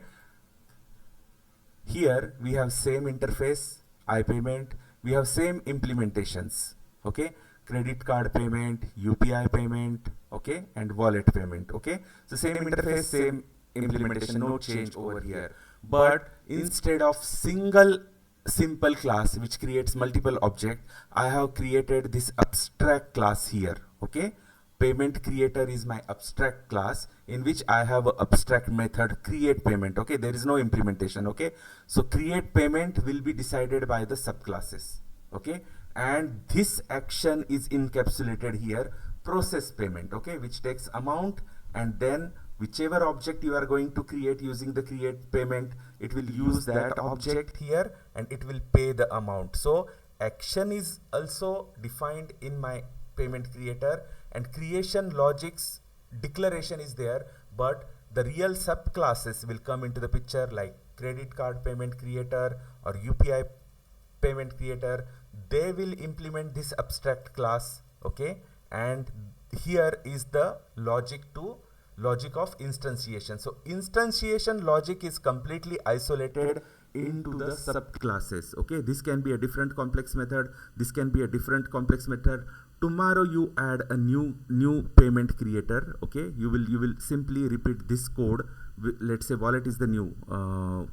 here we have same interface, iPayment, we have same implementations. Okay, credit card payment, UPI payment, okay, and wallet payment. Okay, so same interface, same implementation, no change over here. But instead of simple class which creates multiple object, I have created this abstract class here. Okay, payment creator is my abstract class, in which I have a abstract method create payment. Okay, there is no implementation. Okay, so create payment will be decided by the subclasses. Okay, and this action is encapsulated here, process payment. Okay, which takes amount, and then whichever object you are going to create using the create payment, it will use that object here and it will pay the amount. So action is also defined in my payment creator, and creation logic's declaration is there, but the real subclasses will come into the picture, like credit card payment creator or UPI payment creator. They will implement this abstract class. Okay, and here is the logic of instantiation. So instantiation logic is completely isolated into the subclasses. Okay, this can be a different complex method, this can be a different complex method. Tomorrow you add a new payment creator. Okay, you will simply repeat this code. Let's say wallet is the new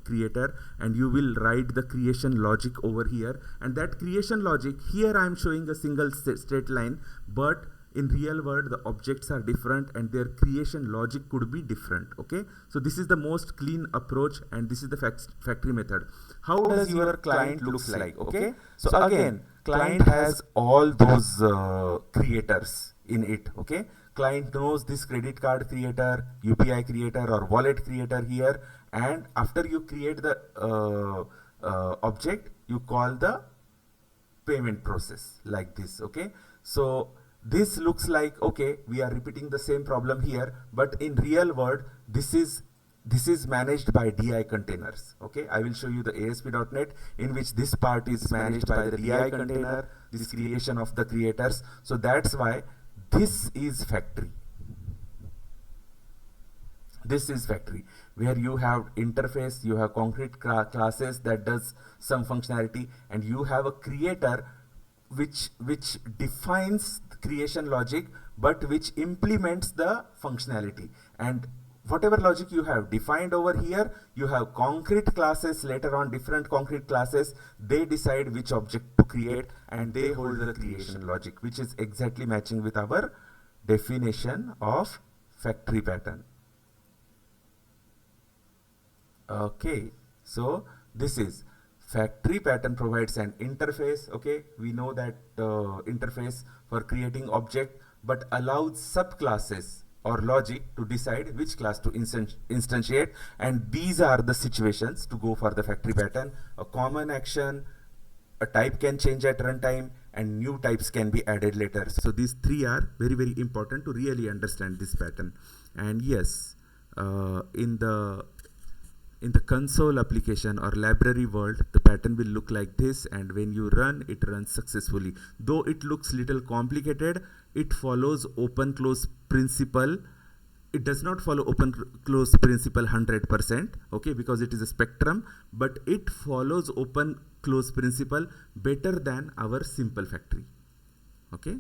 creator, and you will write the creation logic over here, and that creation logic here I am showing a single straight line, but in real world the objects are different and their creation logic could be different. Okay, so this is the most clean approach, and this is the factory method. How does your client looks like? Okay, so again, client has all those creators in it. Okay, client knows this credit card creator, UPI creator, or wallet creator here, and after you create the object, you call the payment process like this. Okay, so this looks like, okay, we are repeating the same problem here, but in real world this is managed by DI containers. Okay, I will show you the ASP.NET in which this part is managed by the DI container, this creation of the creators. So that's why this is factory. This is factory, where you have interface, you have concrete classes that does some functionality, and you have a creator which defines the creation logic, but which implements the functionality. And whatever logic you have defined over here, you have concrete classes later on, different concrete classes, they decide which object to create, and they hold the creation logic, which is exactly matching with our definition of factory pattern. Okay, so this is factory pattern provides an interface. Okay, we know that interface for creating object, but allows subclasses or logic to decide which class to instantiate, and these are the situations to go for the factory pattern. A common action, a type can change at runtime, and new types can be added later. So these three are very, very important to really understand this pattern. And yes, in the console application or library world, the pattern will look like this, and when you run, it runs successfully. Though it looks little complicated, it follows open close principle. It does not follow open close principle 100%, okay, because it is a spectrum, but it follows open close principle better than our simple factory, okay,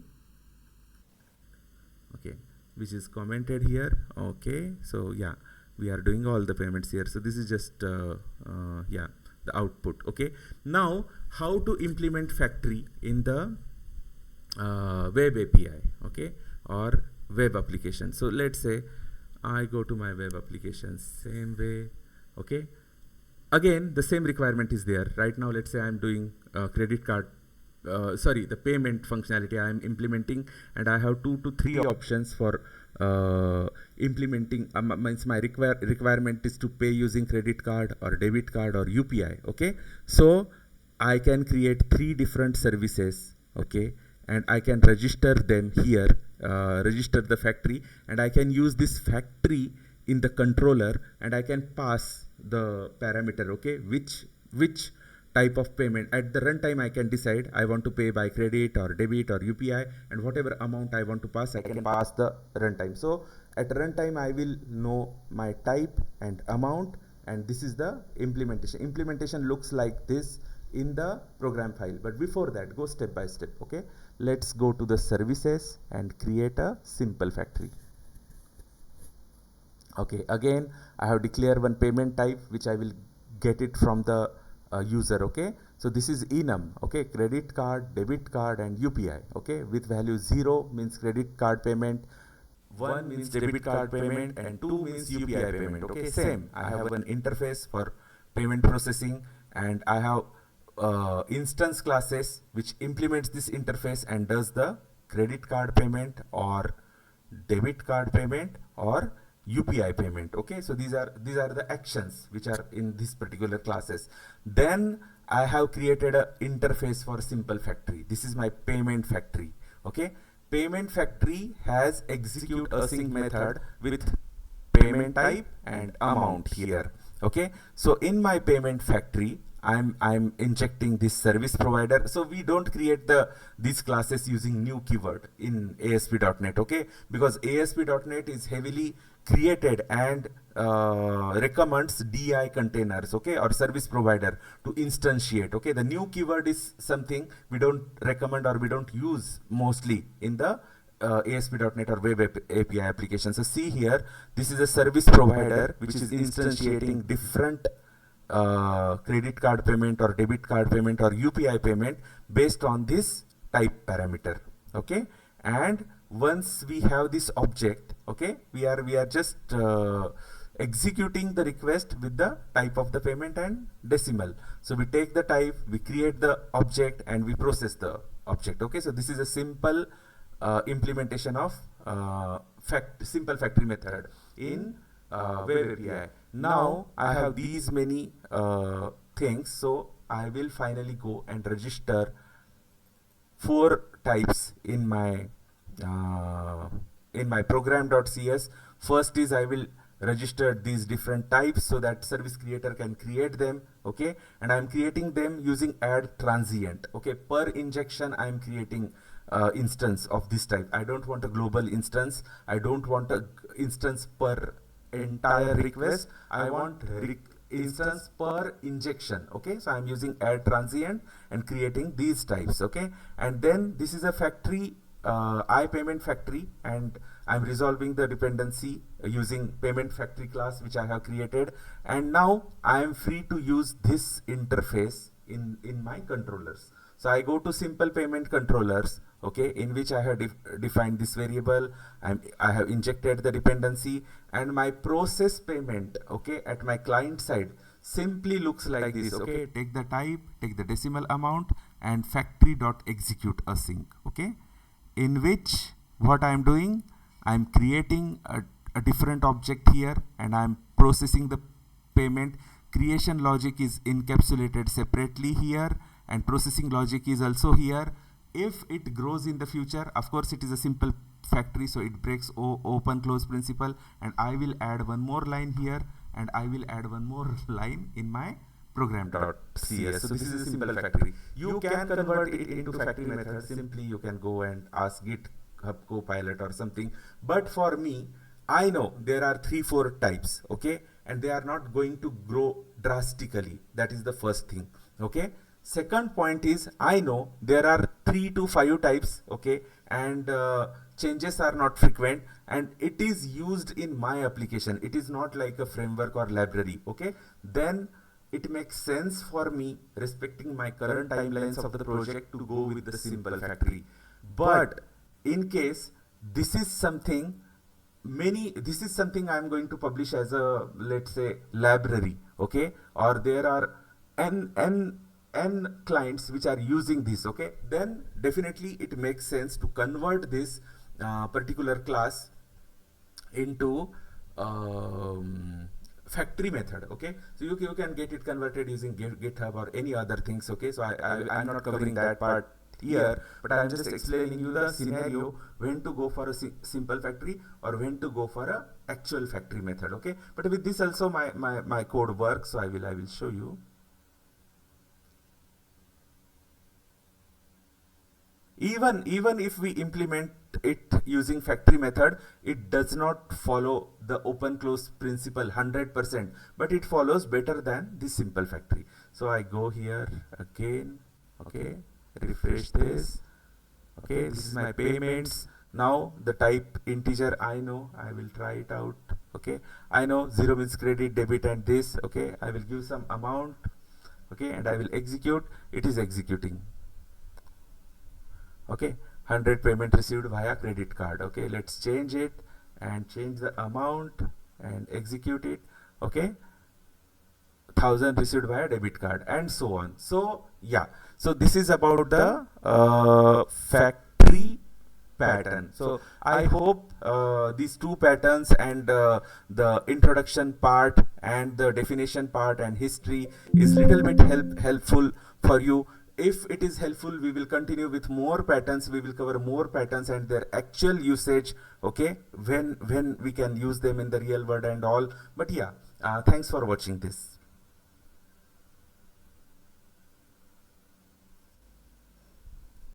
which is commented here. Okay, so yeah, we are doing all the payments here. So this is just yeah, the output. Okay, now how to implement factory in the web API, okay, or web application. So let's say I go to my web application, same way, okay. Again, the same requirement is there. Right now, let's say I'm doing credit card, sorry, the payment functionality I'm implementing, and I have 2 to 3 options for implementing. Means my requirement is to pay using credit card or debit card or UPI, okay. So I can create 3 different services, okay, and I can register them here, register the factory, and I can use this factory in the controller, and I can pass the parameter, okay, which type of payment. At the runtime, I can decide I want to pay by credit or debit or UPI, and whatever amount I want to pass, I can pass the runtime. So at runtime, I will know my type and amount, and this is the implementation. Implementation looks like this in the program file, but before that, go step by step, okay. Let's go to the services and create a simple factory. Okay, again, I have declared one payment type, which I will get it from the user, okay. So this is enum, okay, credit card, debit card, and UPI, okay, with value 0 means credit card payment, 1 means debit card payment, and 2 means UPI payment, okay. Same, I have an interface for payment processing, and I have instance classes which implements this interface and does the credit card payment or debit card payment or UPI payment, okay. So these are the actions which are in this particular classes. Then I have created a interface for simple factory. This is my payment factory, okay. Payment factory has execute async method with payment type and amount here, okay. So in my payment factory, I'm injecting this service provider. So we don't create these classes using new keyword in ASP.NET, okay, because ASP.NET is heavily created and recommends DI containers, okay, or service provider to instantiate, okay. The new keyword is something we don't recommend or we don't use mostly in the ASP.NET or web API application. So see here, this is a service provider which is instantiating different credit card payment or debit card payment or UPI payment based on this type parameter, okay. And once we have this object, okay, we are just executing the request with the type of the payment and decimal. So we take the type, we create the object, and we process the object, okay. So this is a simple implementation of simple factory method in web API. Now I have these many things, so I will finally go and register 4 types in my program.cs. First is I will register these different types so that service creator can create them, okay, and I am creating them using add transient, okay. Per injection I am creating instance of this type. I don't want a global instance, I don't want a instance per entire request, I want instance per injection, okay. So I'm using add transient and creating these types, okay. And then this is a factory, iPayment factory, and I'm resolving the dependency using payment factory class which I have created, and now I am free to use this interface in my controllers. So I go to simple payment controllers, okay, in which I have defined this variable, I have injected the dependency, and my process payment, okay, at my client side simply looks like this, okay. Take the type, take the decimal amount, and factory.execute async, okay, in which what I am doing, I'm creating a different object here, and I'm processing the payment. Creation logic is encapsulated separately here, and processing logic is also here. If it grows in the future, of course it is a simple factory, so it breaks open close principle, and I will add one more line here, and I will add one more line in my program.cs. So this is a simple factory. You can convert it into factory method. Simply you can go and ask GitHub Copilot or something. But for me, I know there are 3-4 types, okay, and they are not going to grow drastically. That is the first thing, okay. Second point is, I know there are 3 to 5 types, okay, and changes are not frequent, and it is used in my application. It is not like a framework or library, okay. Then it makes sense for me, respecting my current timelines of the project, to go with the simple factory. But in case this is something I'm going to publish as a, let's say, library, okay, or there are n clients which are using this, okay, then definitely it makes sense to convert this particular class into factory method, okay. So you can get it converted using GitHub or any other things, okay. So I'm not covering that part here, but I'm just explaining you the scenario when to go for a simple factory or when to go for a actual factory method, okay. But with this also my code works, so I will show you. Even if we implement it using factory method, it does not follow the open close principle 100%, but it follows better than the simple factory. So I go here again, okay, refresh this, okay, this is my payments. Now the type integer, I know, I will try it out, okay. I know 0 means credit, debit, and this, okay. I will give some amount, okay, and I will execute. It is executing, okay. 100 payment received via credit card, okay. Let's change it and change the amount and execute it, okay. 1000 received via debit card, and so on. So yeah, so this is about the factory pattern. So I hope these two patterns and the introduction part and the definition part and history is little bit helpful for you. If it is helpful, we will continue with more patterns. We will cover more patterns and their actual usage, okay, when we can use them in the real world and all. But yeah, thanks for watching this.